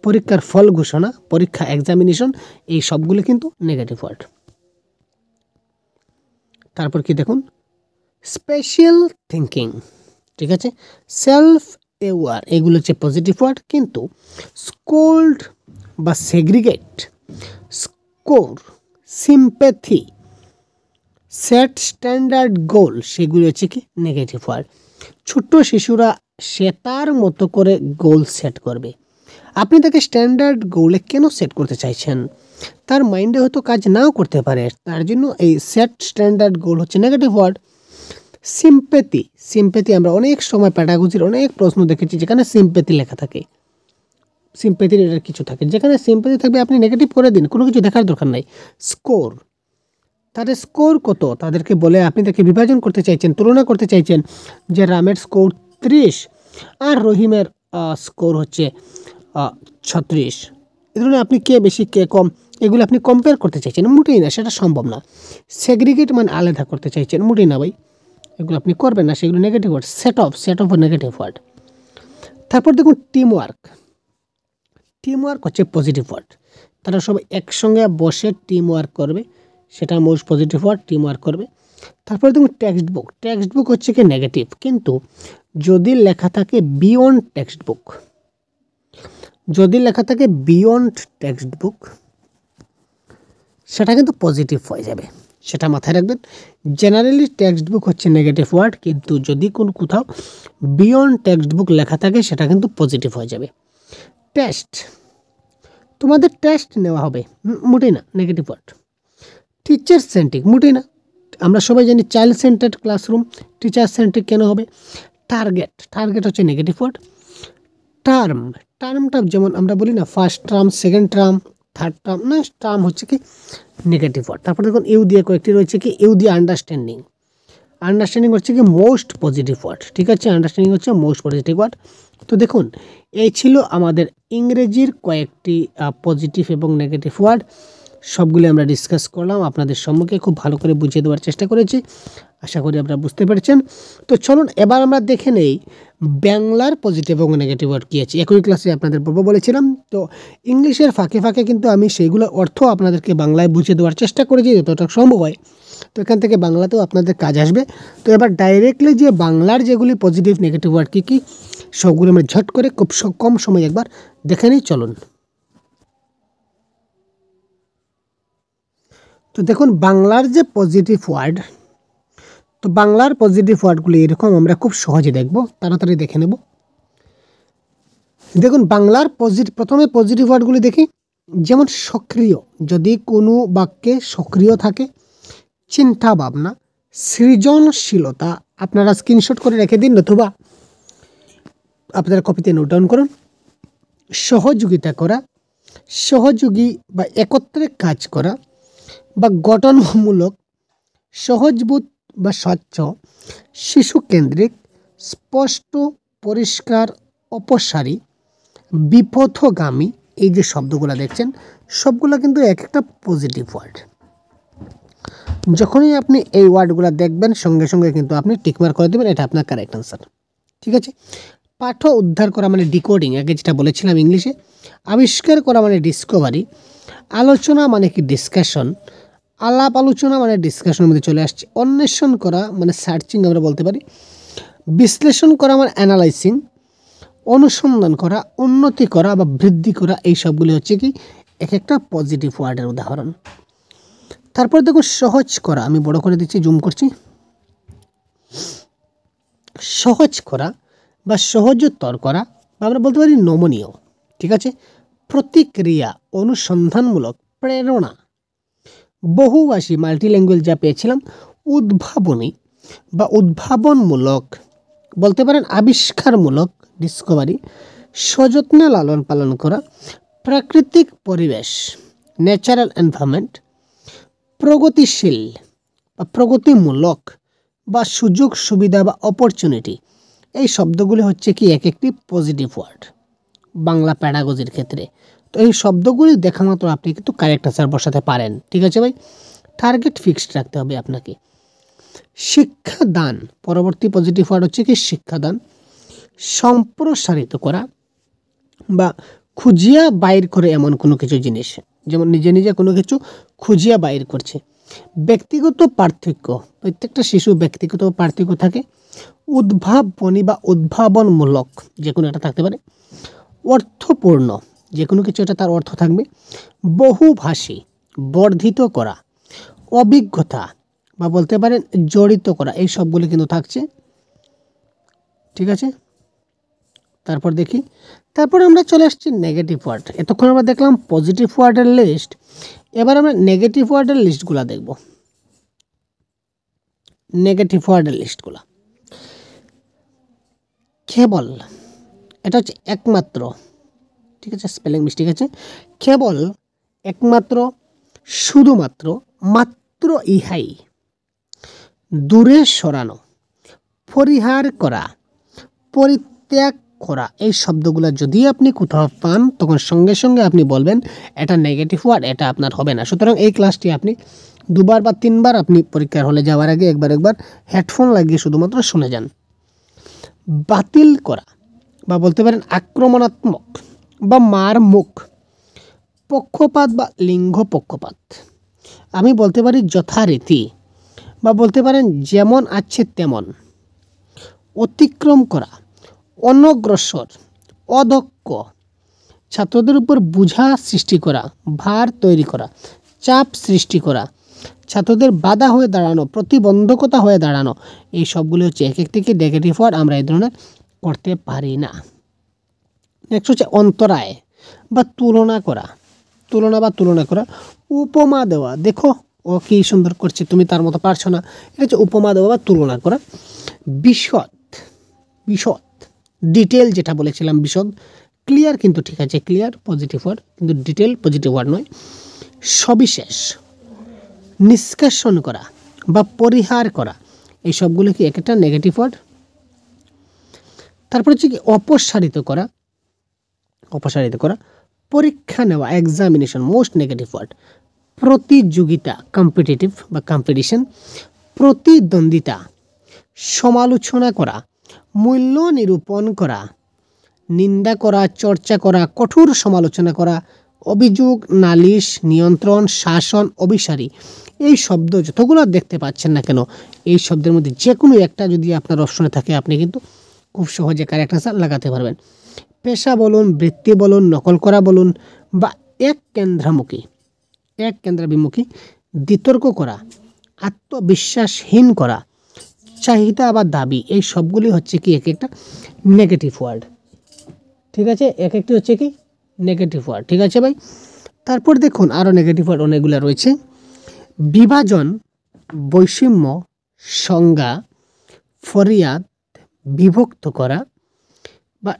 পরীক্ষার ফল ঘোষণা, পরীক্ষা এক্সামিনেশন, এই সবগুলো কিন্তু নেগেটিভ ওয়ার্ড। তারপর কি দেখুন স্পেশাল থিঙ্কিং, ঠিক আছে, সেলফ অ্যাওয়ার, এগুলো হচ্ছে পজিটিভ ওয়ার্ড। কিন্তু স্কোল্ড বা segregate, score, sympathy, set standard goal, সেগুলো হচ্ছে কি নেগেটিভ ওয়ার্ড। ছোট্ট শিশুরা সে তার মতো করে গোল সেট করবে। আপনি তাকে স্ট্যান্ডার্ড গোলে কেন সেট করতে চাইছেন, তার মাইন্ডে হয়তো কাজ নাও করতে পারে, তার জন্য এই সেট স্ট্যান্ডার্ড গোল হচ্ছে নেগেটিভ ওয়ার্ড। সিম্প্যাথি আমরা অনেক সময় প্যাডাগজির অনেক প্রশ্ন দেখেছি যেখানে সিম্প্যাথি লেখা থাকে, সিম্প্যাথির এটার কিছু থাকে, যেখানে সিম্প্যাথি থাকবে আপনি নেগেটিভ করে দিন, কোনো কিছু দেখার দরকার নাই। স্কোর, তাদের স্কোর কত, তাদেরকে বলে আপনি তাকে বিভাজন করতে চাইছেন, তুলনা করতে চাইছেন, যে রামের স্কোর 30 আর রহিমের স্কোর হচ্ছে 36, এ ধরনের আপনি কে বেশি কে কম, এগুলো আপনি কম্পেয়ার করতে চাইছেন, মোটেই না, সেটা সম্ভব না। সেগ্রিগেট মানে আলাদা করতে চাইছেন, মোটেই না ভাই, এগুলো আপনি করবেন না, সেগুলো negative word. Set of negative word. তারপর দেখুন টিমওয়ার্ক হচ্ছে পজিটিভ ওয়ার্ড। তারা সবাই একসঙ্গে বসে টিম ওয়ার্ক করবে, সেটা most positive word, team work করবে। তারপরে দেখুন টেক্সট বুক হচ্ছে কি নেগেটিভ, কিন্তু যদি লেখা থাকে বিয়ন্ড টেক্সট বুক, সেটা কিন্তু পজিটিভ হয়ে যাবে, সেটা মাথায় রাখবেন। জেনারেলি টেক্সট বুক হচ্ছে নেগেটিভ ওয়ার্ড, কিন্তু যদি কোথাও বিয়ন্ড টেক্সট বুক লেখা থাকে সেটা কিন্তু পজিটিভ হয়ে যাবে। তোমাদের টেস্ট নেওয়া হবে, মোটেই না, নেগেটিভ ওয়ার্ড। টিচার সেন্ট্রিক, মোটেই না, আমরা সবাই জানি child centred classroom, teacher centric কেন হবে। টার্গেট হচ্ছে নেগেটিভ ওয়ার্ড। টার্মটা যেমন আমরা বলি না first term, second term, third term, না, টার্ম হচ্ছে কি নেগেটিভ ওয়ার্ড। তারপর দেখুন ইউ দিয়ে কয়েকটি রয়েছে কি, ইউ দিয়ে আন্ডারস্ট্যান্ডিং হচ্ছে কি মোস্ট পজিটিভ ওয়ার্ড, ঠিক আছে, আন্ডারস্ট্যান্ডিং হচ্ছে মোস্ট পজিটিভ ওয়ার্ড। তো দেখুন এই ছিল আমাদের ইংরেজির কয়েকটি পজিটিভ এবং নেগেটিভ ওয়ার্ড। সবগুলি আমরা ডিসকাস করলাম, আপনাদের সম্মুখে খুব ভালো করে বুঝিয়ে দেওয়ার চেষ্টা করেছি। আশা করি আপনারা বুঝতে পেরেছেন। তো চলুন এবার আমরা দেখে নেই বাংলার পজিটিভ এবং নেগেটিভ ওয়ার্ড কী আছে। একই ক্লাসে আপনাদের বলেছিলাম। তো ইংলিশের ফাঁকে ফাঁকে কিন্তু আমি সেইগুলোর অর্থ আপনাদেরকে বাংলায় বুঝিয়ে দেওয়ার চেষ্টা করেছি যতটা সম্ভব হয়। তো এখান থেকে বাংলাতেও আপনাদের কাজ আসবে। তো এবার ডাইরেক্টলি যে বাংলার যেগুলি পজিটিভ নেগেটিভ ওয়ার্ড কী কী সবগুলো আমরা ঝট করে খুব কম সময় একবার দেখে নিই। চলুন। তো দেখুন বাংলার যে পজিটিভ ওয়ার্ড, তো বাংলার পজিটিভ ওয়ার্ডগুলি এরকম আমরা খুব সহজে দেখব, তাড়াতাড়ি দেখে নেব। দেখুন বাংলার প্রথমে পজিটিভ ওয়ার্ডগুলি দেখি। যেমন সক্রিয়, যদি কোনো বাক্যে সক্রিয় থাকে, চিন্তা ভাবনা, সৃজনশীলতা, আপনারা স্ক্রিনশট করে রেখে দিন অথবা আপনারা কপিতে নোট ডাউন করুন। সহযোগিতা করা, সহযোগী বা একত্রে কাজ করা বা গঠনমূলক, সহজবোধ বা স্বচ্ছ, শিশুকেন্দ্রিক, স্পষ্ট, পরিষ্কার, অপসারী, বিপথগামী, এই যে শব্দগুলো দেখছেন সবগুলো কিন্তু এক একটা পজিটিভ ওয়ার্ড। যখনই আপনি এই ওয়ার্ডগুলো দেখবেন সঙ্গে সঙ্গে কিন্তু আপনি টিকমার্ক করে দেবেন, এটা আপনার কারেক্ট আনসার। ঠিক আছে। পাঠ উদ্ধার করা মানে ডিকোডিং, আগে যেটা বলেছিলাম ইংলিশে। আবিষ্কার করা মানে ডিসকভারি। আলোচনা মানে কি ডিসকাশন, আলাপ আলোচনা মানে ডিসকাশনের মধ্যে চলে আসছে। অন্বেষণ করা মানে সার্চিং আমরা বলতে পারি। বিশ্লেষণ করা মানে অ্যানালাইসিং। অনুসন্ধান করা, উন্নতি করা বা বৃদ্ধি করা, এই সবগুলি হচ্ছে কি এক একটা পজিটিভ ওয়ার্ডের উদাহরণ। তারপর দেখো সহজ করা, আমি বড় করে দিচ্ছি, জুম করছি। সহজ করা বা সহজতর করা বা আমরা বলতে পারি নমনীয়। ঠিক আছে। প্রতিক্রিয়া, অনুসন্ধানমূলক, প্রেরণা, বহুভাষী মাল্টিল্যাঙ্গুয়েজ যা পেয়েছিলাম। উদ্ভাবনী বা উদ্ভাবনমূলক, বলতে পারেন আবিষ্কারমূলক, ডিসকভারি। সযত্নে লালন পালন করা, প্রাকৃতিক পরিবেশ, ন্যাচারাল এনভায়রনমেন্ট। প্রগতিশীল বা প্রগতিমূলক বা সুযোগ সুবিধা বা অপরচুনিটি, এই শব্দগুলি হচ্ছে কি এক একটি পজিটিভ ওয়ার্ড বাংলা প্যাডাগজির ক্ষেত্রে। তো এই শব্দগুলি দেখা মাত্র আপনি কিন্তু কারেক্ট আনসার বসাতে পারেন। ঠিক আছে ভাই, টার্গেট ফিক্সড রাখতে হবে আপনাকে। শিক্ষাদান, পরবর্তী পজিটিভ ওয়ার্ড হচ্ছে কি শিক্ষাদান। সম্প্রসারিত করা বা খুঁজিয়া বাইর করে এমন কোনো কিছু জিনিস, যেমন নিজে নিজে কোনো কিছু খুঁজিয়া বাইর করছে। ব্যক্তিগত পার্থক্য, প্রত্যেকটা শিশু ব্যক্তিগত পার্থক্য থাকে। উদ্ভাবনী বা উদ্ভাবনমূলক, যে কোনো একটা থাকতে পারে। অর্থপূর্ণ, যে কোনো কিছু এটা তার অর্থ থাকবে। বহুভাষী, বর্ধিত করা। অভিজ্ঞতা বা বলতে পারেন জড়িত করা, এই সবগুলি কিন্তু থাকছে। ঠিক আছে। তারপর দেখি, তারপর আমরা চলে আসছি নেগেটিভ ওয়ার্ড। এতক্ষণ আমরা দেখলাম পজিটিভ ওয়ার্ডের লিস্ট, এবার আমরা নেগেটিভ ওয়ার্ডের লিস্টগুলো দেখব। নেগেটিভ ওয়ার্ডের লিস্টগুলো, কেবল, এটা হচ্ছে একমাত্র। ঠিক আছে, স্পেলিং মিস্টেক আছে। কেবল, একমাত্র, শুধুমাত্র, মাত্র ইহাই। দূরে সরানো, পরিহার করা, পরিত্যাগ করা, এই শব্দগুলো যদি আপনি কোথাও পান তখন সঙ্গে সঙ্গে আপনি বলবেন এটা নেগেটিভ ওয়ার্ড, এটা আপনার হবে না। সুতরাং এই ক্লাসটি আপনি দুবার বা তিনবার আপনি পরীক্ষার হলে যাওয়ার আগে একবার হেডফোন লাগিয়ে শুধুমাত্র শুনে যান। বাতিল করা বা বলতে পারেন আক্রমণাত্মক বা মারমুখ। পক্ষপাত বা লিঙ্গ পক্ষপাত, আমি বলতে পারি যথারীতি বা বলতে পারেন যেমন আছে তেমন। অতিক্রম করা, অনগ্রসর, অদক্ষ। ছাত্রদের উপর বোঝা সৃষ্টি করা, ভার তৈরি করা, চাপ সৃষ্টি করা। ছাত্রদের বাধা হয়ে দাঁড়ানো, প্রতিবন্ধকতা হয়ে দাঁড়ানো, এই সবগুলো হচ্ছে এক একটি নেগেটিভ ওয়ার্ড, আমরা এই ধরনের করতে পারি না। নেক্সট হচ্ছে অন্তরায় বা তুলনা করা, তুলনা বা তুলনা করা। উপমা দেওয়া, দেখো ও কি সুন্দর করছে, তুমি তার মতো পারছো না, এটা হচ্ছে উপমা দেওয়া বা তুলনা করা। বিশদ, বিশদ, ডিটেল যেটা বলেছিলাম বিশদ। ক্লিয়ার কিন্তু ঠিক আছে, ক্লিয়ার পজিটিভ ওয়ার্ড, কিন্তু ডিটেল পজিটিভ ওয়ার্ড নয়। সবিশেষ, নিষ্কাশন করা বা পরিহার করা, এই সবগুলো কি একটা নেগেটিভ ওয়ার্ড। তারপর হচ্ছে কি অপসারিত করা, অপসারিত করা। পরীক্ষা নেওয়া, এক্সামিনেশন, মোস্ট নেগেটিভ ওয়ার্ড। প্রতিযোগিতা কম্পিটিটিভ বা কম্পিটিশন, প্রতিদ্বন্দ্বিতা, সমালোচনা করা, মূল্য নিরূপণ করা, নিন্দা করা, চর্চা করা, কঠোর সমালোচনা করা, অভিযোগ, নালিশ, নিয়ন্ত্রণ, শাসন, অভিসারী। এই শব্দ যতগুলো দেখতে পাচ্ছেন না কেন, এই শব্দের মধ্যে যে কোনো একটা যদি আপনার অপশনে থাকে আপনি কিন্তু খুব সহজে কারেক্ট আনসার লাগাতে পারবেন। পেশা বলুন, বৃত্তি বলুন, নকল করা বলুন বা এক কেন্দ্রাভিমুখী, বিতর্ক করা, আত্মবিশ্বাসহীন করা, চাহিদা বা দাবি, এই সবগুলি হচ্ছে কি এক একটা নেগেটিভ ওয়ার্ড। ঠিক আছে, এক একটি হচ্ছে কি নেগেটিভ ওয়ার্ড। ঠিক আছে ভাই, তারপর দেখুন আরও নেগেটিভ ওয়ার্ড অনেকগুলো রয়েছে। বিভাজন, বৈষম্য, সংজ্ঞা, ফরিয়াদ, বিভক্ত করা বা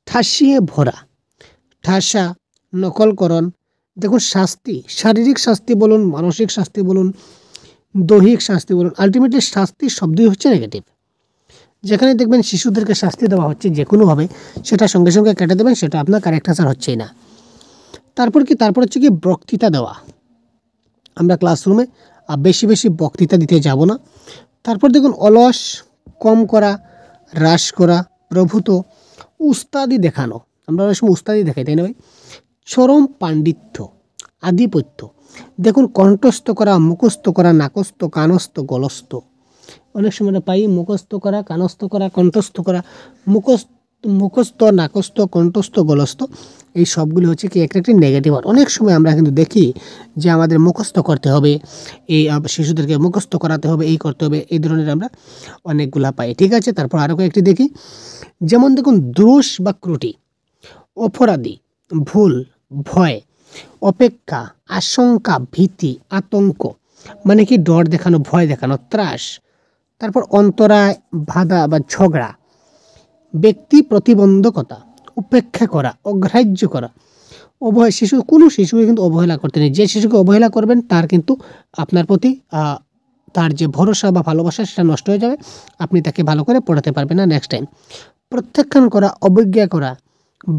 ঠাসিয়ে ভরা, ঠাসা, নকলকরণ। দেখুন শাস্তি, শারীরিক শাস্তি বলুন, মানসিক শাস্তি বলুন, দৈহিক শাস্তি বলুন, আলটিমেটলি শাস্তি শব্দই হচ্ছে নেগেটিভ। যেখানে দেখবেন শিশুদেরকে শাস্তি দেওয়া হচ্ছে যে কোনোভাবে, সেটা সঙ্গে সঙ্গে কেটে দেবেন, সেটা আপনার কারেক্ট আনসার হচ্ছেই না। তারপর হচ্ছে কি বক্তৃতা দেওয়া। আমরা ক্লাসরুমে বেশি বেশি বক্তৃতা দিতে যাব না। তারপর দেখুন অলস, কম করা, হ্রাস করা, প্রভূত, উস্তাদি দেখানো। আমরা অনেক সময় উস্তাদি দেখাই, তাই না ভাই? চরম পাণ্ডিত্য, আধিপত্য। দেখুন কণ্ঠস্থ করা, মুখস্থ করা, নাকস্থ, কানস্থ, গলস্থ। অনেক সময় পাই মুখস্থ করা, কানস্থ করা, কণ্ঠস্থ করা, মুখস্থ, নাকস্থ, কণ্ঠস্থ, গলস্থ। এই সবগুলি হচ্ছে কি একটি নেগেটিভ ওয়ার্ড। অনেক সময় আমরা কিন্তু দেখি যে আমাদের মুখস্থ করতে হবে, এই শিশুদেরকে মুখস্থ করাতে হবে, এই করতে হবে, এই ধরনের আমরা অনেকগুলা পাই। ঠিক আছে, তারপর আরও কয়েকটি দেখি। যেমন দেখুন দোষ বা ত্রুটি, অপরাধী, ভুল, ভয়, অপেক্ষা, আশঙ্কা, ভীতি, আতঙ্ক, মানে কি ডর দেখানো, ভয় দেখানো, ত্রাস। তারপর অন্তরায়, বাধা বা ঝগড়া, ব্যক্তি প্রতিবন্ধকতা, উপেক্ষা করা, অগ্রাহ্য করা, শিশু, কোনো শিশুকে কিন্তু অবহেলা করতে নেই। যে শিশুকে অবহেলা করবেন তার কিন্তু আপনার প্রতি তার যে ভরসা বা ভালোবাসা সেটা নষ্ট হয়ে যাবে, আপনি তাকে ভালো করে পড়াতে পারবেন না নেক্সট টাইম। প্রত্যাখ্যান করা, অবজ্ঞা করা,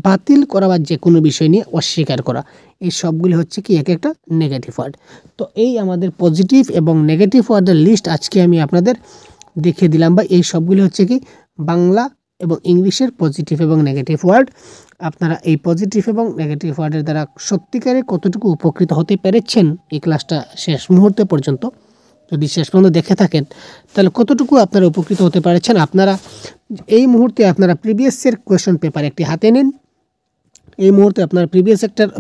বাতিল করা বা যে কোনো বিষয় নিয়ে অস্বীকার করা, এই সবগুলি হচ্ছে কি এক একটা নেগেটিভ ওয়ার্ড। তো এই আমাদের পজিটিভ এবং নেগেটিভ ওয়ার্ডের লিস্ট আজকে আমি আপনাদের দেখিয়ে দিলাম। বা এই সবগুলি হচ্ছে কি বাংলা এবং ইংলিশের পজিটিভ এবং নেগেটিভ ওয়ার্ড। আপনারা এই পজিটিভ এবং নেগেটিভ ওয়ার্ডের দ্বারা সত্যিকারে কতটুকু উপকৃত হতে পেরেছেন এই ক্লাসটা শেষ মুহূর্তে পর্যন্ত, যদি শেষ পর্যন্ত দেখে থাকেন তাহলে কতটুকু আপনারা উপকৃত হতে পেরেছেন। আপনারা এই মুহূর্তে আপনারা প্রিভিয়াস ইয়ার কোয়েশ্চন পেপার একটি হাতে নিন, এই মুহূর্তে আপনার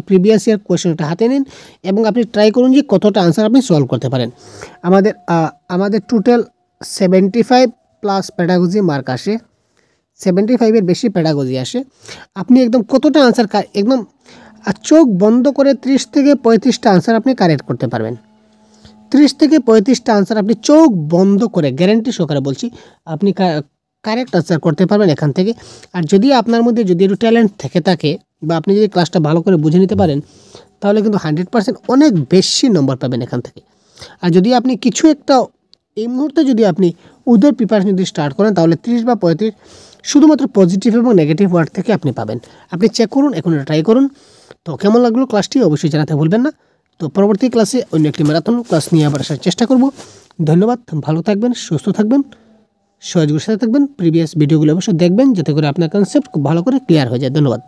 প্রিভিয়াস ইয়ার কোয়েশ্চনটা হাতে নিন এবং আপনি ট্রাই করুন যে কতটা আনসার আপনি সলভ করতে পারেন। আমাদের টোটাল 75 প্লাস প্যাডাগজি মার্ক আসে, 75-এর বেশি প্যাডাগজি আসে। আপনি একদম কতটা আনসার একদম চোখ বন্ধ করে 30 থেকে 35টা আনসার আপনি কারেক্ট করতে পারবেন। 30 থেকে 35টা আনসার আপনি চোখ বন্ধ করে, গ্যারান্টি সহকারে বলছি, আপনি কারেক্ট আনসার করতে পারবেন এখান থেকে। আর যদি আপনার মধ্যে যদি একটু ট্যালেন্ট থেকে থাকে বা আপনি যদি ক্লাসটা ভালো করে বুঝে নিতে পারেন তাহলে কিন্তু 100% অনেক বেশি নম্বর পাবেন এখান থেকে। আর যদি আপনি কিছু একটা এই মুহূর্তে যদি আপনি ওদের প্রিপারেশন যদি স্টার্ট করেন তাহলে 30 বা 35 শুধুমাত্র পজিটিভ এবং নেগেটিভ ওয়ার্ড থেকে আপনি পাবেন। আপনি চেক করুন, এখন ট্রাই করুন। তো কেমন লাগলো ক্লাসটি অবশ্যই জানাতে ভুলবেন না। তো পরবর্তী ক্লাসে অন্য একটি ম্যারাথন ক্লাস নিয়ে আবার আসার চেষ্টা করব। ধন্যবাদ, ভালো থাকবেন, সুস্থ থাকবেন, সহযোগের সাথে থাকবেন। প্রিভিয়াস ভিডিওগুলো অবশ্যই দেখবেন যাতে করে আপনার কনসেপ্ট খুব ভালো করে ক্লিয়ার হয়ে যায়। ধন্যবাদ।